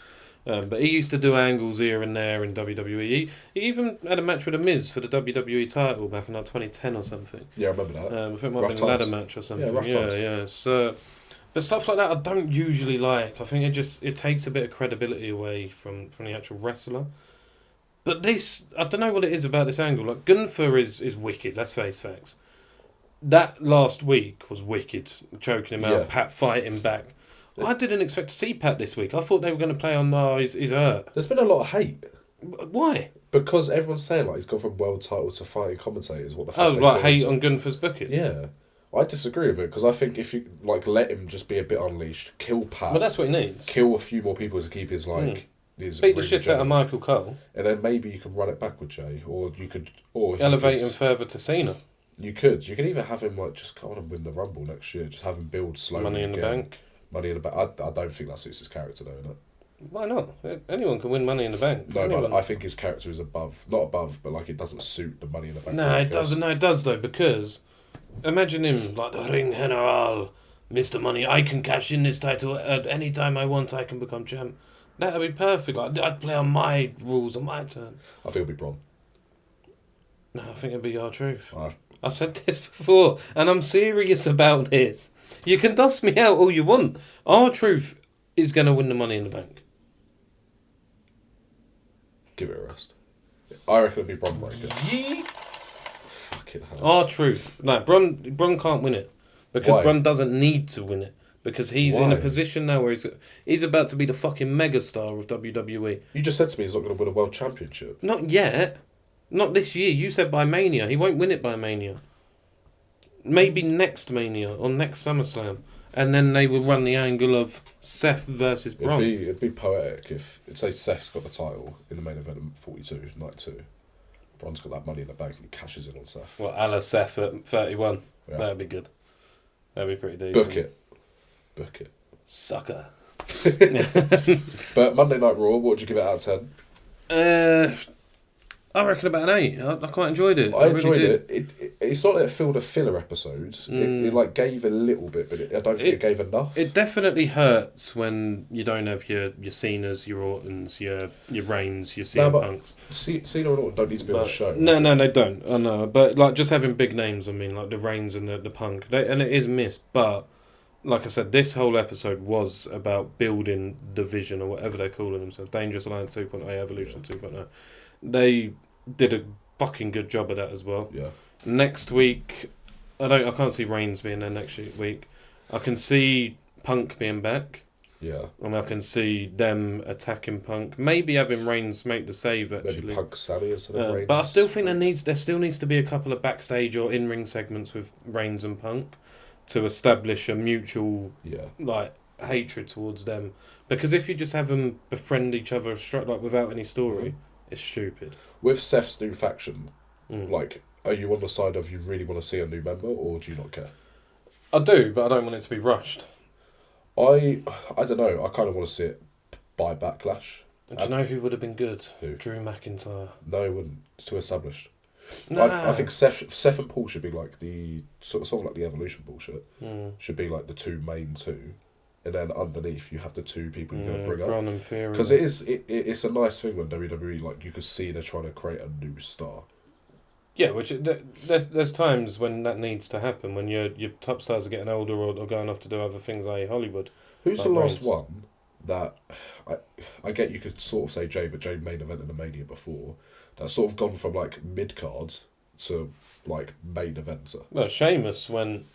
But he used to do angles here and there in WWE. He even had a match with The Miz for the WWE title back in like 2010 or something. Yeah, I remember that. I think it might have been a ladder match or something. Yeah, rough times. Yeah. So, but stuff like that I don't usually like. I think it takes a bit of credibility away from the actual wrestler. But this, I don't know what it is about this angle. Like, Gunther is wicked, let's face facts. That last week was wicked, choking him out, Pat fighting back. I didn't expect to see Pat this week. I thought they were going to play on, he's hurt. There's been a lot of hate. Why? Because everyone's saying, like, he's gone from world title to fighting commentators. What the fuck? Oh, like hate on Gunther's booking? Yeah. I disagree with it, because I think if you, like, let him just be a bit unleashed, kill Pat. Well, that's what he needs. Kill a few more people to keep his, like... Beat the shit out of Michael Cole. And then maybe you can run it back with Jay, or you could... Elevate him further to Cena. You could. You can either have him, like, just go on and win the Rumble next year, just have him build slowly. Money in the bank. Money in the bank. I don't think that suits his character, though, innit? Why not? Anyone can win Money in the Bank. No, but I think his character is not above, but like it doesn't suit the Money in the Bank. No, it doesn't. No, it does though, because imagine him like the Ring General, Mr. Money. I can cash in this title at any time I want. I can become champ. That'd be perfect. Like I'd play on my rules, on my turn. I think it'll be Braun. No, I think it'd be R-Truth. I said this before, and I'm serious about this. You can dust me out all you want. R-Truth is going to win the Money in the Bank. Give it a rest. I reckon it'll be Braun Breaker. Fucking hell. R-Truth. No, Braun can't win it. Because Why? Braun doesn't need to win it. because he's in a Why? position now where he's about to be the fucking megastar of WWE. You just said to me he's not going to win a world championship. Not yet. Not this year. You said by Mania. He won't win it by Mania. Maybe next Mania or next SummerSlam. And then they will run the angle of Seth versus Bron. It'd be poetic if, say, Seth's got the title in the main event at 42, night 2. Bron's got that money in the bank and he cashes in on Seth. Well, a la Seth at 31. Yeah. That'd be good. That'd be pretty decent. Book it. Sucker. But Monday Night Raw, what would you give it out of 10? I reckon about an 8. I quite enjoyed it. I enjoyed really it. It's not that it filled a filler episode. It like gave a little bit, but I don't think it gave enough. It definitely hurts when you don't have your Cenas, your Ortons, your Reigns, your CM Punks. Cena and Orton don't need to be on the show. No, they don't. I know, but like just having big names. I mean, like the Reigns and the Punk, and it is missed. But like I said, this whole episode was about building the vision or whatever they're calling themselves, Dangerous Alliance 2.0, Evolution 2.0. They did a fucking good job of that as well. Yeah. Next week, I can't see Reigns being there next week. I can see Punk being back. Yeah. And I can see them attacking Punk. Maybe having Reigns make the save actually. Maybe Punk Sally instead of Reigns. But I still think there still needs to be a couple of backstage or in-ring segments with Reigns and Punk to establish a mutual like hatred towards them. Because if you just have them befriend each other like without any story, it's stupid. With Seth's new faction, like, are you on the side of you really want to see a new member, or do you not care? I do, but I don't want it to be rushed. I don't know. I kind of want to see it by Backlash. Do you know who would have been good? Who? Drew McIntyre. No, it wouldn't. It's too established. Nah. I think Seth and Paul should be like the sort of like the Evolution bullshit. Should be like the two main two, and then underneath you have the two people you're going to bring up. Braun and Fury. Because it's a nice thing when WWE, like, you can see they're trying to create a new star. Yeah, which there's times when that needs to happen, when your top stars are getting older or going off to do other things, like Hollywood. Who's like the last Reigns. one that I get you could sort of say Jay, but Jay main event in the Mania before, that's sort of gone from like mid card to like main eventer? Well, Sheamus went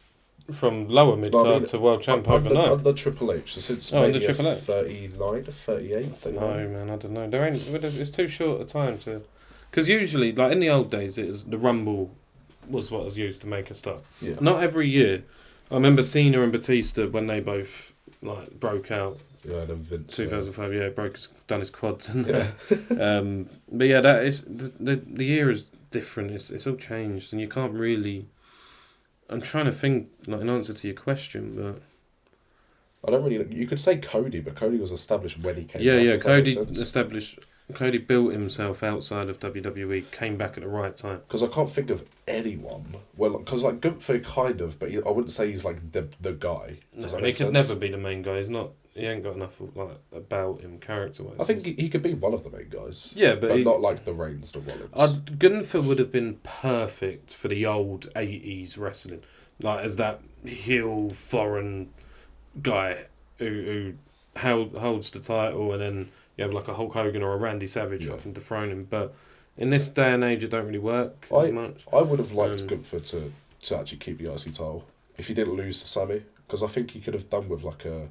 from lower mid card to world champ overnight. Under Triple H, so since under Mania Triple H. 39, 38. No, man, I don't know. It's too short a time to. Because usually, like in the old days, the Rumble was what was used to make a star. Yeah. Not every year. I remember Cena and Batista when they both like broke out. Yeah, and then Vince. 2005, done his quads. And Yeah. but yeah, that is the year is different. It's all changed, and you can't really. I'm trying to think like an answer to your question, but I don't really. You could say Cody, but Cody was established when he came. yeah, back, yeah. if that makes Cody sense. established. Cody built himself outside of WWE, came back at the right time. Because I can't think of anyone. Well, because like Gunther kind of, but I wouldn't say he's like the guy. Does that He make could sense? never be the main guy. He's not. He ain't got enough like about him character wise. I think he could be one of the main guys. Yeah, but he, not like the Reigns, the Rollins. Gunther would have been perfect for the old 80s wrestling, like as that heel foreign guy who holds the title, and then you have like a Hulk Hogan or a Randy Savage fucking dethrone him. But in this day and age, it don't really work as much. I would have liked Gunther to actually keep the IC title if he didn't lose to Sammy, because I think he could have done with like a.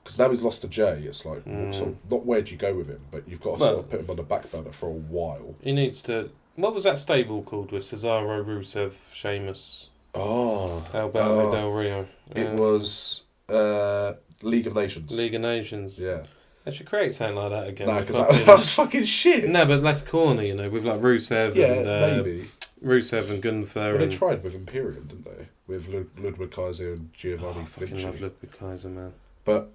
Because now he's lost to Jay, it's like sort of, not where do you go with him, but you've got to sort of put him on the back burner for a while. He needs to. What was that stable called with Cesaro, Rusev, Sheamus? Alberto Del Rio. It was League of Nations. League of Nations. Yeah. They should create something like that again. No, because that was fucking shit. No, but less corny, with like Rusev and maybe. Rusev and Gunther. But they tried with Imperium, didn't they? With Ludwig Kaiser and Giovanni I fucking Vinci. love Ludwig Kaiser, man. But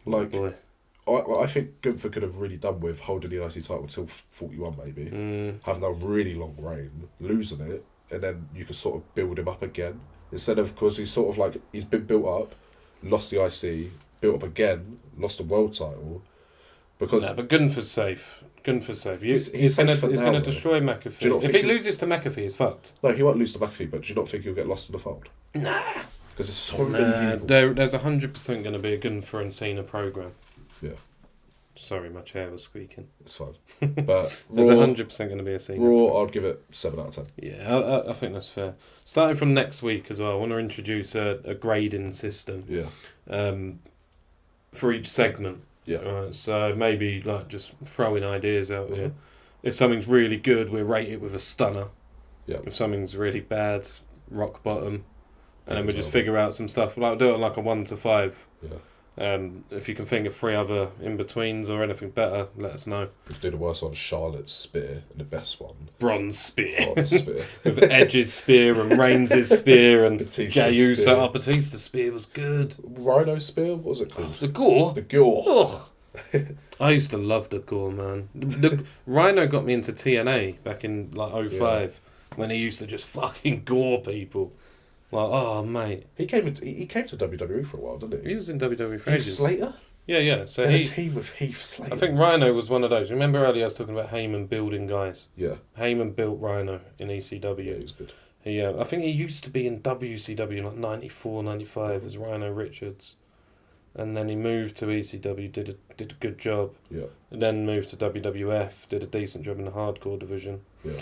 like, boy. I think Gunther could have really done with holding the IC title till 41 maybe, having a really long reign, losing it, and then you could sort of build him up again. Instead of, because he's sort of like, he's been built up, lost the IC, built up again, lost the world title. Because but Gunther's safe. He's safe going for to now, destroy McAfee. Do you not If think he loses to McAfee, he's fucked. No, he won't lose to McAfee, but do you not think he'll get lost in the fold? Nah. Because there's so many people. There's 100% going to be a Gunther and Cena program. Yeah. Sorry, my chair was squeaking. It's fine. But There's 100% going to be a Cena. Raw, I'd give it 7 out of 10. Yeah, I think that's fair. Starting from next week as well, I want to introduce a grading system. Yeah. For each segment. Yeah. So maybe like just throwing ideas out there. If something's really good, we'll rate it with a stunner. Yeah. If something's really bad, rock bottom. And then we just figure out some stuff. Like do it on like a 1 to 5. Yeah. If you can think of 3 other in-betweens or anything better, let us know. We do the worst one, Charlotte's spear, and the best one, Bronze spear. Bronze spear. With Edge's spear and Reigns' spear and Batista's Jey Uso. spear. Oh, Batista's spear was good. Rhino spear? What was it called? The gore? The gore. Ugh. I used to love the gore, man. The Rhino got me into TNA back in like 05 when he used to just fucking gore people. Like, oh mate, He came to WWE for a while, didn't he? he was in WWE for Heath ages. Slater? Yeah. So a team with Heath Slater. I think Rhino was one of those. Remember earlier I was talking about Heyman building guys. Yeah. Heyman built Rhino in ECW. Yeah, he was good. I think he used to be in WCW in like 94, 95 as Rhino Richards. And then he moved to ECW, did a good job. Yeah. And then moved to WWF, did a decent job in the hardcore division. Yeah.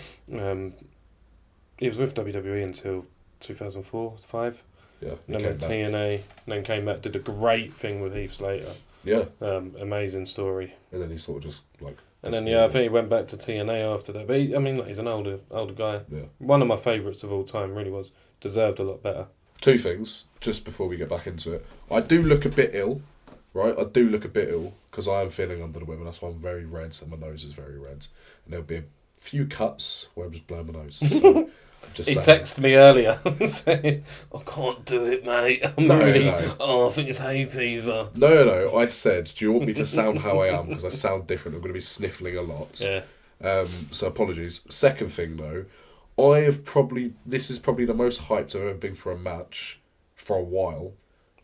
He was with WWE until 2004, 5. Yeah. And then went TNA, then came back, did a great thing with Heath Slater. Yeah. Amazing story. And then he sort of just like. And then I think he went back to TNA after that. But he's an older guy. Yeah. One of my favourites of all time, really was. Deserved a lot better. 2 things, just before we get back into it. I do look a bit ill, right? I do look a bit ill, because I am feeling under the weather. That's why I'm very red, and my nose is very red. And there'll be a few cuts where I'm just blowing my nose. So he texted me earlier saying, I can't do it, mate. I think it's hay fever. No. I said, do you want me to sound how I am? Because I sound different. I'm going to be sniffling a lot. Yeah. So apologies. Second thing, though, this is probably the most hyped I've ever been for a match for a while.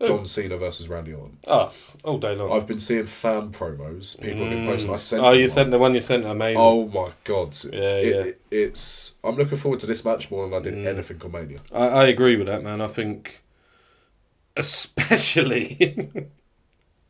John Cena versus Randy Orton. Oh, all day long. I've been seeing fan promos. People have been posting. Sent the one you sent, amazing. Oh my god. Yeah. I'm looking forward to this match more than I did anything on Mania. I agree with that, man. I think, especially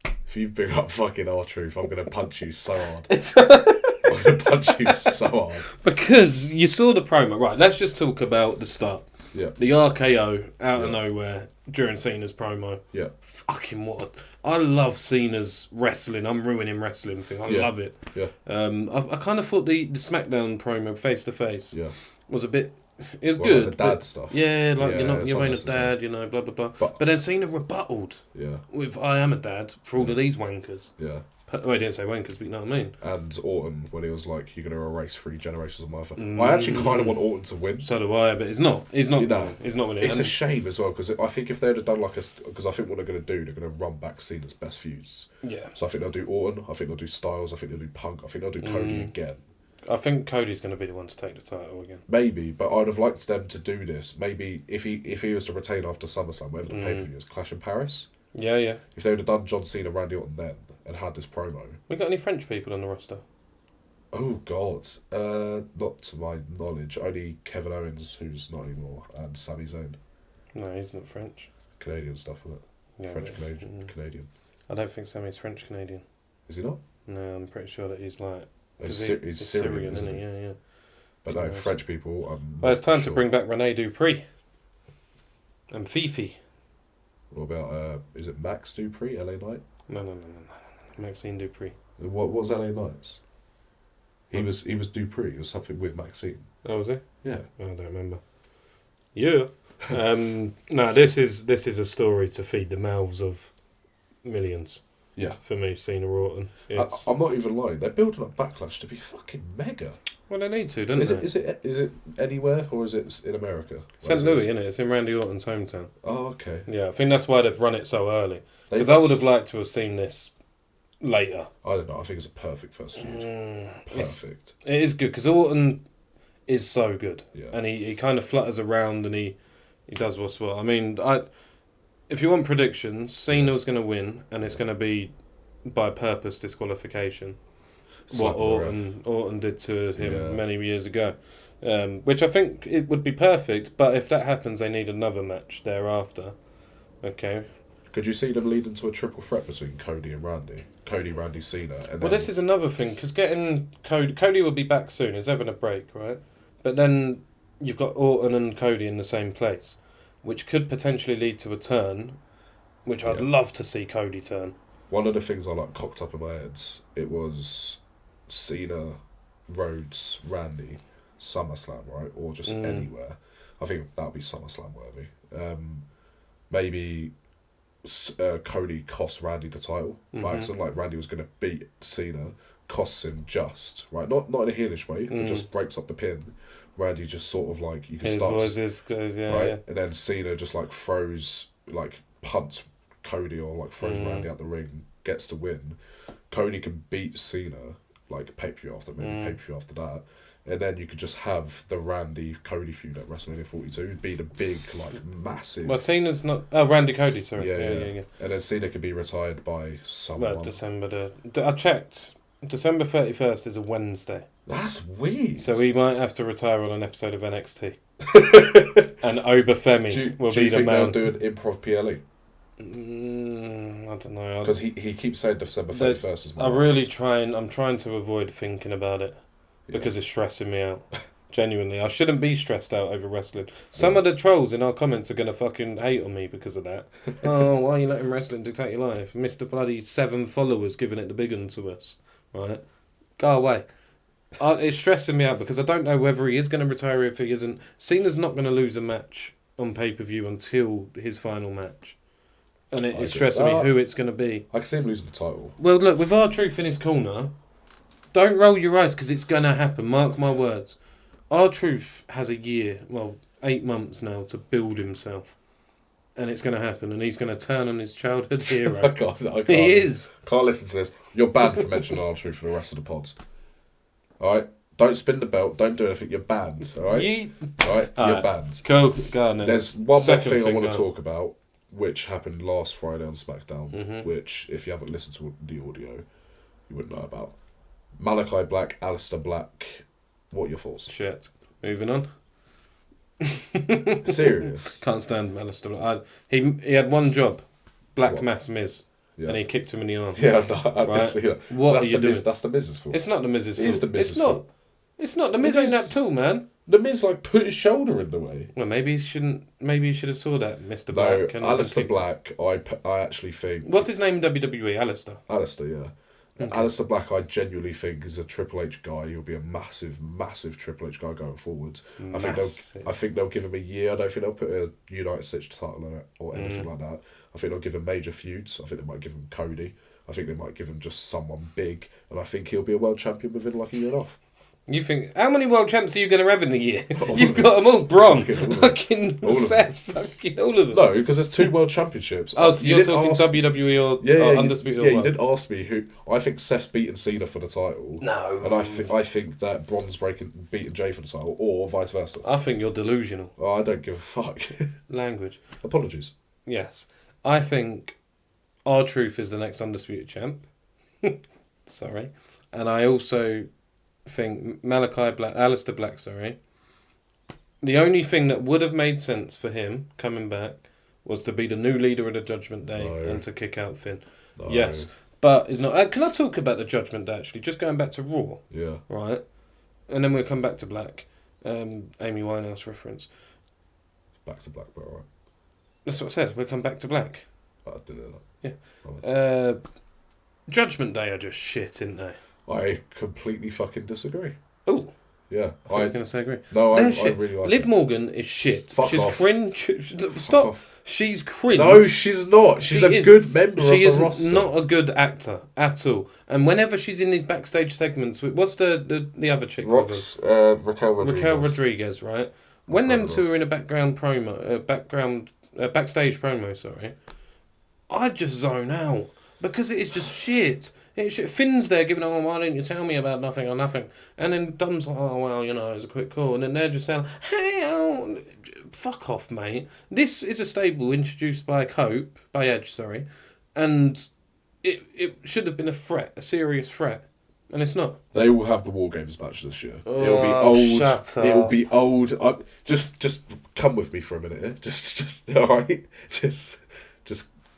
if you bring up fucking R-Truth, I'm gonna punch you so hard. I'm gonna punch you so hard. Because you saw the promo, right? Let's just talk about the start. Yeah. The RKO out of nowhere during Cena's promo. Yeah. Fucking what? I love Cena's wrestling. I'm ruining wrestling thing. I love it. Yeah. I kind of thought the SmackDown promo face to face was a bit. It was good. Like the dad stuff. Yeah, like you're not a dad, blah blah blah. But then Cena rebutted. Yeah. With I am a dad for all of these wankers. Yeah. Well, I didn't say wankers, but you know what I mean. And Orton, when he was like, you're going to erase 3 generations of motherfucker. I actually kind of want Orton to win. So do I, but he's not. He's not. He's not winning. It's a shame as well, because I think if they'd have done because I think what they're going to do, they're going to run back Cena's best feuds. Yeah. So I think they'll do Orton, I think they'll do Styles, I think they'll do Punk, I think they'll do Cody again. I think Cody's going to be the one to take the title again. Maybe, but I'd have liked them to do this. Maybe if he was to retain after SummerSlam, whatever the pay-per-view is, Clash in Paris. Yeah. If they would have done John Cena, Randy Orton then, and had this promo. We got any French people on the roster? Oh God, not to my knowledge. Only Kevin Owens, who's not anymore, and SAMI ZAYN. No, he's not French. Canadian stuff, isn't it? Yeah, French Canadian. I don't think Sammy's French Canadian. Is he not? No, I'm pretty sure that he's like. He's Syrian, isn't he? Yeah. But no, French people. Well, it's time to bring back Rene Dupree. And Fifi. What about is it Max Dupree, LA Knight? No. Maxine Dupree. What was LA Knights? He was Dupree. It was something with Maxine. Oh, was he? Yeah. I don't remember. Yeah. No, this is a story to feed the mouths of millions. Yeah. For me, Cena Orton. I'm not even lying. They're building up Backlash to be fucking mega. Well, they need to, don't they? Is it anywhere or is it in America? St. Louis, isn't it? It's in Randy Orton's hometown. Oh, okay. Yeah, I think that's why they've run it so early. Because I would have liked to have seen this later. I don't know. I think it's a perfect first feud. Perfect. It is good because Orton is so good. Yeah. And he kind of flutters around and he does what's what. I mean, if you want predictions, Cena's going to win and it's going to be by purpose disqualification. What Orton did to him many years ago. Which I think it would be perfect, but if that happens, they need another match thereafter. Okay. Could you see them leading to a triple threat between Cody and Randy? Cody, Randy, Cena. And well, this is another thing, because getting Cody will be back soon. He's having a break, right? But then you've got Orton and Cody in the same place, which could potentially lead to a turn, which I'd love to see Cody turn. One of the things I like cocked up in my head, it was Cena, Rhodes, Randy, SummerSlam, right? Or just anywhere. I think that would be SummerSlam worthy. Maybe Cody cost Randy the title by accident. Like Randy was going to beat Cena, costs him just, right? Not in a heelish way, but just breaks up the pin. Randy just sort of like, you can His start voices goes, right? yeah. And then Cena just like punts Cody or like throws Randy out the ring, gets the win. Cody can beat Cena, like pay-per-view after, maybe pay-per-view after that. And then you could just have the Randy-Cody feud at WrestleMania 42 be the big, like, massive... Well, Cena's not... Oh, Randy Cody, sorry. Yeah. And then Cena could be retired by someone. Well, December... I checked. December 31st is a Wednesday. That's weird. So he might have to retire on an episode of NXT. And Obafemi will be the man. Do you think they'll do an improv PLE? I don't know. Because he keeps saying December 31st is my I'm trying to avoid thinking about it. Because it's stressing me out. Genuinely. I shouldn't be stressed out over wrestling. Some of the trolls in our comments are going to fucking hate on me because of that. Oh, why are you letting wrestling dictate your life? Mr. Bloody 7 followers giving it the big one to us. Right? Go away. It's stressing me out because I don't know whether he is going to retire or if he isn't. Cena's not going to lose a match on pay-per-view until his final match. And it's stressing me who it's going to be. I can see him losing the title. Well, look, with R-Truth in his corner... Don't roll your eyes because it's going to happen. Mark my words. R-Truth has a year, 8 months now to build himself. And it's going to happen. And he's going to turn on his childhood hero. I can't. He is. Can't listen to this. You're banned from mentioning R-Truth for the rest of the pods. Alright? Don't spin the belt. Don't do anything. You're banned. Alright? Alright? You're banned. Cool. Go on then. There's one more thing I want to talk about, which happened last Friday on SmackDown, which, if you haven't listened to the audio, you wouldn't know about. Malachi Black, Alistair Black. What are your thoughts? Shit. Moving on. Serious? Can't stand Alistair Black. He had one job. Black Mass Miz. Yeah. And he kicked him in the arm. Yeah, I did see that. What are you doing? That's the Miz's fault. It's not the Miz's fault. It's the Miz's fault. It's not. The Miz ain't that tall, man. The Miz put his shoulder in the way. Well, maybe he shouldn't. Maybe he should have saw that, Mr. No, Black. Alistair Black. I actually think. What's his name in WWE? Alistair. Alistair, yeah. Okay. Alistair Black, I genuinely think is a Triple H guy. He'll be a massive, massive Triple H guy going forward. I think they'll give him a year. I don't think they'll put a United States title on it or anything like that. I think they'll give him major feuds. I think they might give him Cody. I think they might give him just someone big, and I think he'll be a world champion within like a year and a half. You think, how many world champs are you going to have in the year? You've got them all. Braun, fucking Seth, fucking all of them. No, because there's 2 world championships. Oh, so you're talking WWE or Undisputed? Yeah, you didn't ask me who. I think Seth's beating Cena for the title. No. And I think that Braun's beating Jay for the title, or vice versa. I think you're delusional. Oh, I don't give a fuck. Language. Apologies. Yes. I think R-Truth is the next Undisputed champ. Sorry. And I also... think Alistair Black, the only thing that would have made sense for him coming back was to be the new leader of the Judgment Day and to kick out Finn. No. Yes, but it's not. Can I talk about the Judgment Day actually? Just going back to Raw. Yeah. Right, and then we'll come back to Black. Amy Winehouse reference. Back to Black, but alright. That's what I said. We'll come back to Black. I didn't know that. Yeah. Judgment Day are just shit, aren't they? I completely fucking disagree. Oh. Yeah. I was going to say agree. No, I really like Liv Morgan is shit. She's cringe. Stop. She's cringe. No, she's not. She's a good member of the roster. She is not a good actor at all. And whenever she's in these backstage segments, what's the other chick? Raquel Rodriguez. Raquel Rodriguez, right? When them two are in a backstage promo, I just zone out. Because it is just shit. Finn's there giving, why didn't you tell me about nothing or nothing? And then Dom's like, it's a quick call. And then they're just saying, hey, fuck off, mate. This is a stable introduced by Edge, and it should have been a serious threat. And it's not. They will have the War Games match this year. Oh, it'll be old. Shut up. It'll be old. Just come with me for a minute. Just all right. Just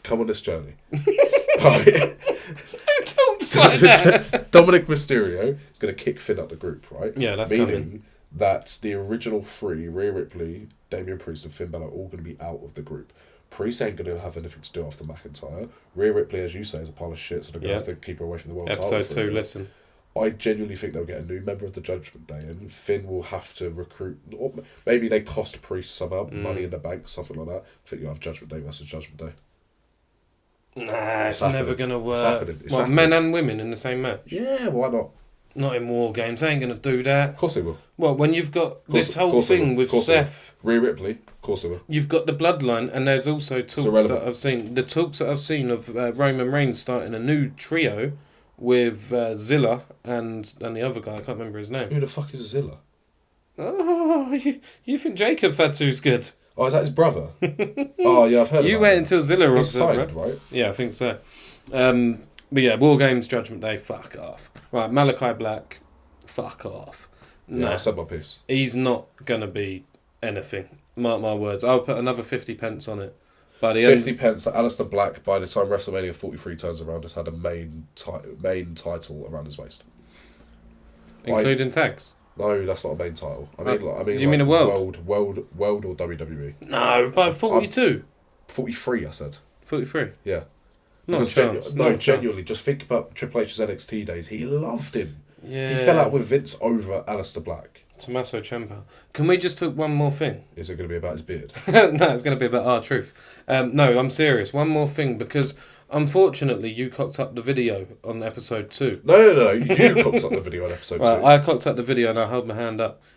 come on this journey. Right. Who talks like that? Dominic Mysterio is going to kick Finn out the group, right? Yeah, that's meaning coming. that the original three, Rhea Ripley, Damian Priest, and Finn Balor, are all going to be out of the group. Priest ain't going to have anything to do after McIntyre. Rhea Ripley, as you say, is a pile of shit, so they're going to have to keep her away from the world title. Episode 2, listen. I genuinely think they'll get a new member of the Judgment Day, and Finn will have to recruit. Or maybe they cost Priest somehow, Money in the Bank, something like that. I think you'll have Judgment Day versus Judgment Day. Nah, it's never going to work. It's what, men and women in the same match? Yeah, why not? Not in War Games. They ain't going to do that. Of course they will. Well, when you've got this whole thing with Seth... Rhea Ripley, of course they will. You've got the bloodline, and there's also talks that I've seen. The talks that I've seen of Roman Reigns starting a new trio with Zilla and the other guy. I can't remember his name. Who the fuck is Zilla? Oh, you think Jacob Fatu's good? Oh, is that his brother? Oh, yeah, I've heard You about wait him. until Zilla rocks up, signed, right? Yeah, I think so. But yeah, War Games, Judgment Day, fuck off. Right, Malachi Black, fuck off. Yeah, Nah, I said my piece. he's not going to be anything. Mark my words. I'll put another 50 pence on it. By the 50 pence that Aleister Black, by the time WrestleMania 43 turns around, has had a main title around his waist. Including tags? No, that's not a main title. I mean, you mean a world? World or WWE? No, by 42. 43, I said. 43? Yeah. Not a chance. Genuinely, just think about Triple H's NXT days. He loved him. Yeah. He fell out with Vince over Aleister Black. Tommaso Ciampa. Can we just talk one more thing? Is it going to be about his beard? No, it's going to be about R-Truth. No, I'm serious. One more thing, because unfortunately you cocked up the video on episode 2. No. You cocked up the video on episode 2. I cocked up the video and I held my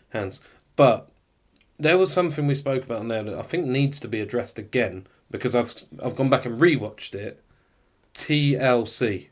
hands. But there was something we spoke about on there that I think needs to be addressed again, because I've gone back and rewatched it. TLC.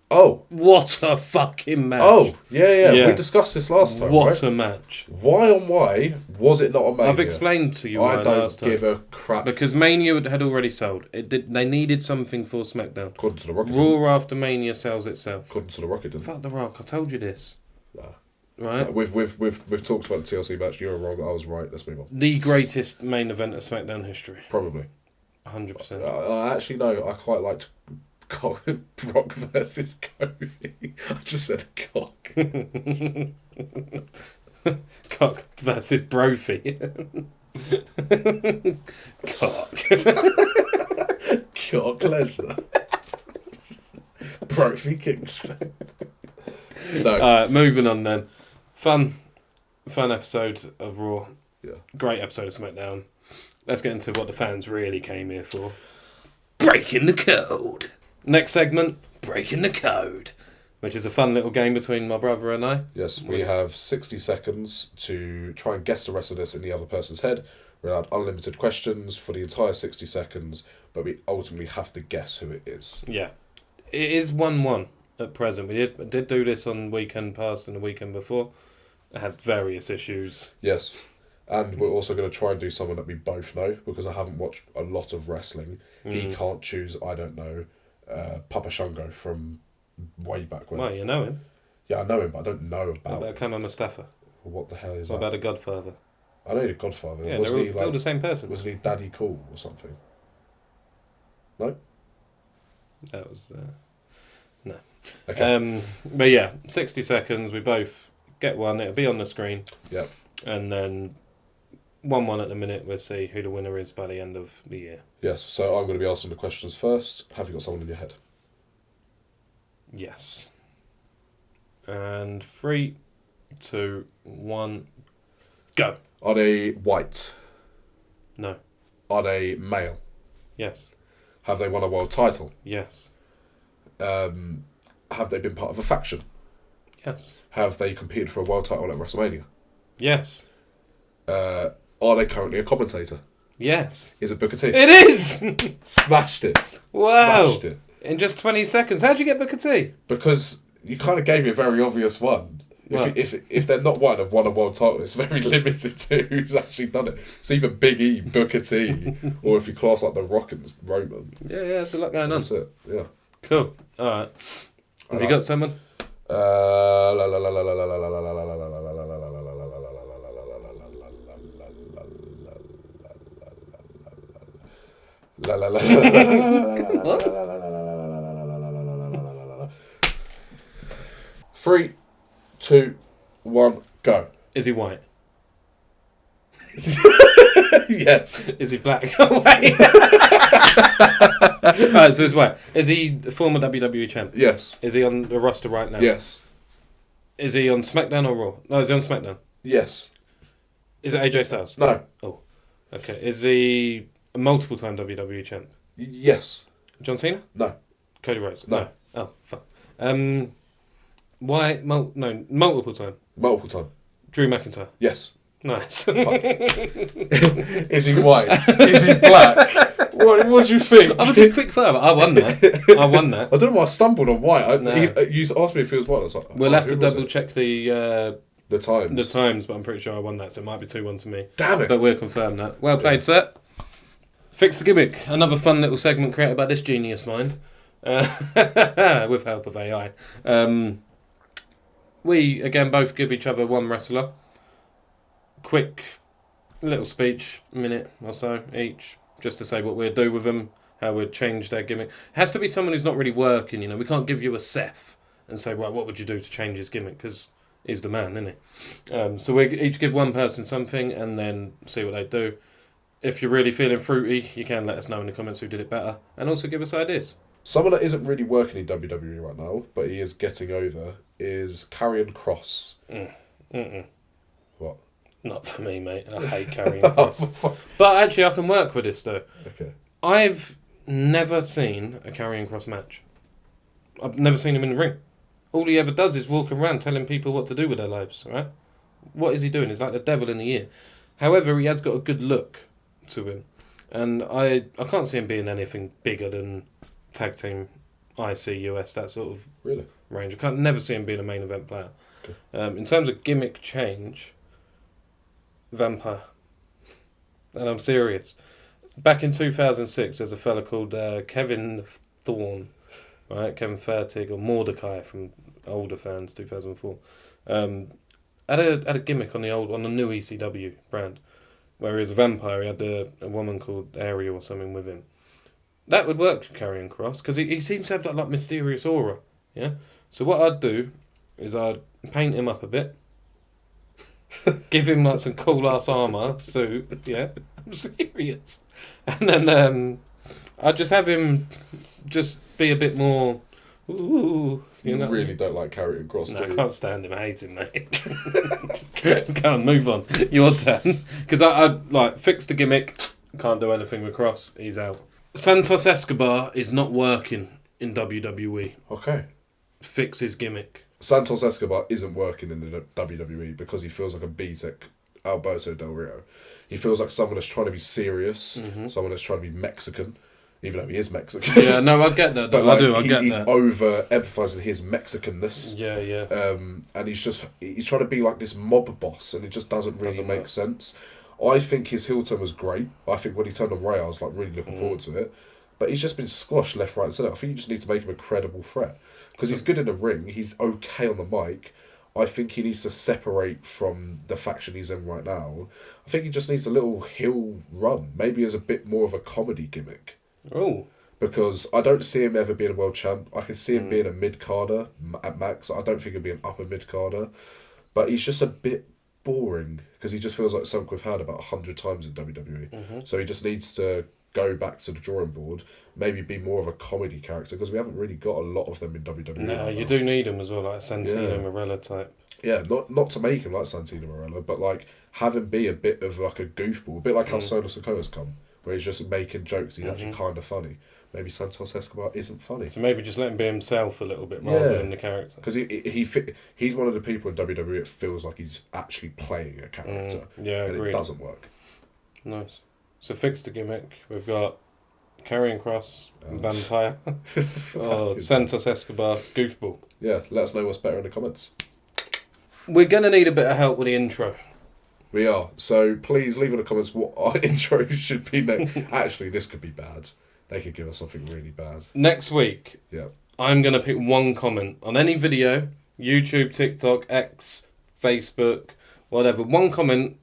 Oh. What a fucking match. Oh, yeah. We discussed this last time, What a match. Why was it not a Mania? I've explained to you why last time. I don't give a crap. Because Mania had already sold. They needed something for SmackDown. According to The Rock. Raw after Mania sells itself. According to The Rock, it didn't. Fuck The Rock, I told you this. Nah. Right? We've talked about the TLC match. You were wrong. I was right. Let's move on. The greatest main event of SmackDown history. Probably. 100%. I actually know. I quite liked Brock versus Kobe. I just said cock. Cock versus Brophy. Cock. Cock Lesnar. Brophy Kingston. No. Moving on then. Fun episode of Raw. Yeah. Great episode of SmackDown. Let's get into what the fans really came here for. Breaking the code. Next segment, Breaking the Code, which is a fun little game between my brother and I. Yes, we have 60 seconds to try and guess the rest of this in the other person's head. We're allowed unlimited questions for the entire 60 seconds, but we ultimately have to guess who it is. Yeah. It is 1-1 at present. We did do this on weekend past and the weekend before. I had various issues. Yes. And we're also going to try and do someone that we both know, because I haven't watched a lot of wrestling. He can't choose, I don't know, Papa Shango from way back when. Well, you know him. Yeah, I know him, but I don't know about What about Kamal Mustafa? What the hell is What that? about a Godfather? I know the Godfather. Yeah, wasn't they're all the same person. Wasn't he Daddy Cool or something? No? That was... no. Okay. But yeah, 60 seconds. We both get one. It'll be on the screen. Yep. And then 1-1 at the minute. We'll see who the winner is by the end of the year. Yes, so I'm going to be asking the questions first. Have you got someone in your head? Yes. And 3, 2, 1, go. Are they white? No. Are they male? Yes. Have they won a world title? Yes. Have they been part of a faction? Yes. Have they competed for a world title at WrestleMania? Yes. Are they currently a commentator? Yes. Is it Booker T? It is! Smashed it. Wow. Smashed it. In just 20 seconds. How'd you get Booker T? Because you kind of gave me a very obvious one. What? If they're not one of won a world title, it's very limited to who's actually done it. It's either Big E, Booker T, or if you class like The Rock and Roman. Yeah, there's a lot going on. That's it, yeah. Cool. Alright. Have you got someone? Three, 2, 1, go. Is he white? Yes. Is he black? Oh, wait. Alright, so he's white. Is he a former WWE champ? Yes. Is he on the roster right now? Yes. Is he on SmackDown or Raw? No, is he on SmackDown? Yes. Is it AJ Styles? No. Oh, okay. Is he a multiple-time WWE champ? Yes. John Cena? No. Cody Rhodes? No. Oh, fuck. Why? Multiple time. Multiple time. Drew McIntyre. Yes. Nice. Is he white? Is he black? What do you think? I'm just quick fire. I won that. I don't know why I stumbled on white. No. You asked me if he was white. I was like, We'll have to who was double it? check the times. but I'm pretty sure I won that, so it might be 2-1 to me. Damn it. But we'll confirm that. Well played, sir. Fix the gimmick. Another fun little segment created by this genius mind, with help of AI. We again both give each other one wrestler. Quick little speech, minute or so each, just to say what we'd do with them, how we'd change their gimmick. It has to be someone who's not really working, you know. We can't give you a Seth and say, right, what would you do to change his gimmick? Because he's the man, isn't he? So we each give one person something and then see what they do. If you're really feeling fruity, you can let us know in the comments who did it better, and also give us ideas. Someone that isn't really working in WWE right now, but he is getting over, is Karrion Kross. What? Not for me, mate. I hate carrying Kross. But actually, I can work with this, though. Okay. I've never seen a Karrion Kross match. I've never seen him in the ring. All he ever does is walk around telling people what to do with their lives, right? What is he doing? He's like the devil in the ear. However, he has got a good look to him. And I can't see him being anything bigger than tag team, IC, US, that sort of range. I can't never see him being a main event player. Okay. In terms of gimmick change, Vampire. And I'm serious. Back in 2006, there's a fella called Kevin Thorne, right? Kevin Fertig or Mordecai from older fans, 2004. Had a gimmick on the new ECW brand, where he was a vampire. He had a woman called Ariel or something with him. That would work, Karrion Kross, because he seems to have that like mysterious aura. Yeah. So what I'd do is I'd paint him up a bit, give him like some cool ass armor suit. Yeah, I'm serious. And then I'd just have him just be a bit more. Ooh, you know. Really don't like Karrion Kross. No, I can't stand him. I hate him, mate. Go on, move on. Your turn. Because I like fixed the gimmick. Can't do anything with Kross. He's out. Santos Escobar is not working in WWE. Okay. Fix his gimmick. Santos Escobar isn't working in the WWE because he feels like a B-Tech Alberto Del Rio. He feels like someone that's trying to be serious, someone that's trying to be Mexican, even though he is Mexican. Yeah, no, I get that. But like, I get he's that. over-emphasising his Mexicanness. Yeah. And he's trying to be like this mob boss, and it just doesn't really make sense. I think his heel turn was great. I think when he turned on Ray, I was like really looking forward to it. But he's just been squashed left, right, and centre. I think you just need to make him a credible threat. Because he's good in the ring. He's okay on the mic. I think he needs to separate from the faction he's in right now. I think he just needs a little heel run. Maybe as a bit more of a comedy gimmick. Oh. Because I don't see him ever being a world champ. I can see him being a mid-carder at max. I don't think he'll be an upper mid-carder. But he's just a bit boring. Because he just feels like something we've had about 100 times in WWE. So he just needs to go back to the drawing board, maybe be more of a comedy character, because we haven't really got a lot of them in WWE. No, you do need him as well, like Santino Marella type. Yeah, not to make him like Santino Marella, but like have him be a bit of like a goofball, a bit like how Solo Sikoa's come, where he's just making jokes. He's actually kind of funny. Maybe Santos Escobar isn't funny. So maybe just let him be himself a little bit rather than the character. Because he's one of the people in WWE that feels like he's actually playing a character. And agreed. It doesn't work. Nice. So fix the gimmick. We've got Karrion Kross, Vampire, or Santos Escobar, Goofball. Yeah, let us know what's better in the comments. We're going to need a bit of help with the intro. We are. So please leave in the comments what our intro should be next. Actually, this could be bad. They could give us something really bad. Next week, I'm going to pick one comment on any video, YouTube, TikTok, X, Facebook, whatever. One comment,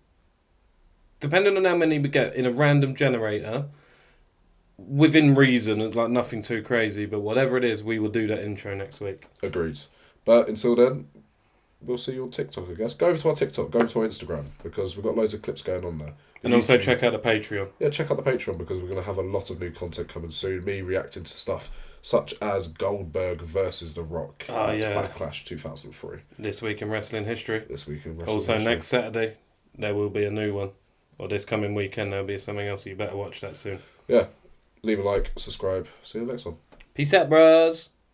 depending on how many we get in a random generator, within reason, it's like nothing too crazy, but whatever it is, we will do that intro next week. Agreed. But until then, we'll see you on TikTok, I guess. Go over to our TikTok, go over to our Instagram, because we've got loads of clips going on there. And also check out the Patreon. Yeah, check out the Patreon, because we're going to have a lot of new content coming soon. Me reacting to stuff such as Goldberg versus The Rock. Backlash 2003. This week in wrestling history. Also, next Saturday, there will be a new one. Or this coming weekend, there'll be something else. You better watch that soon. Yeah. Leave a like, subscribe. See you next one. Peace out, bros.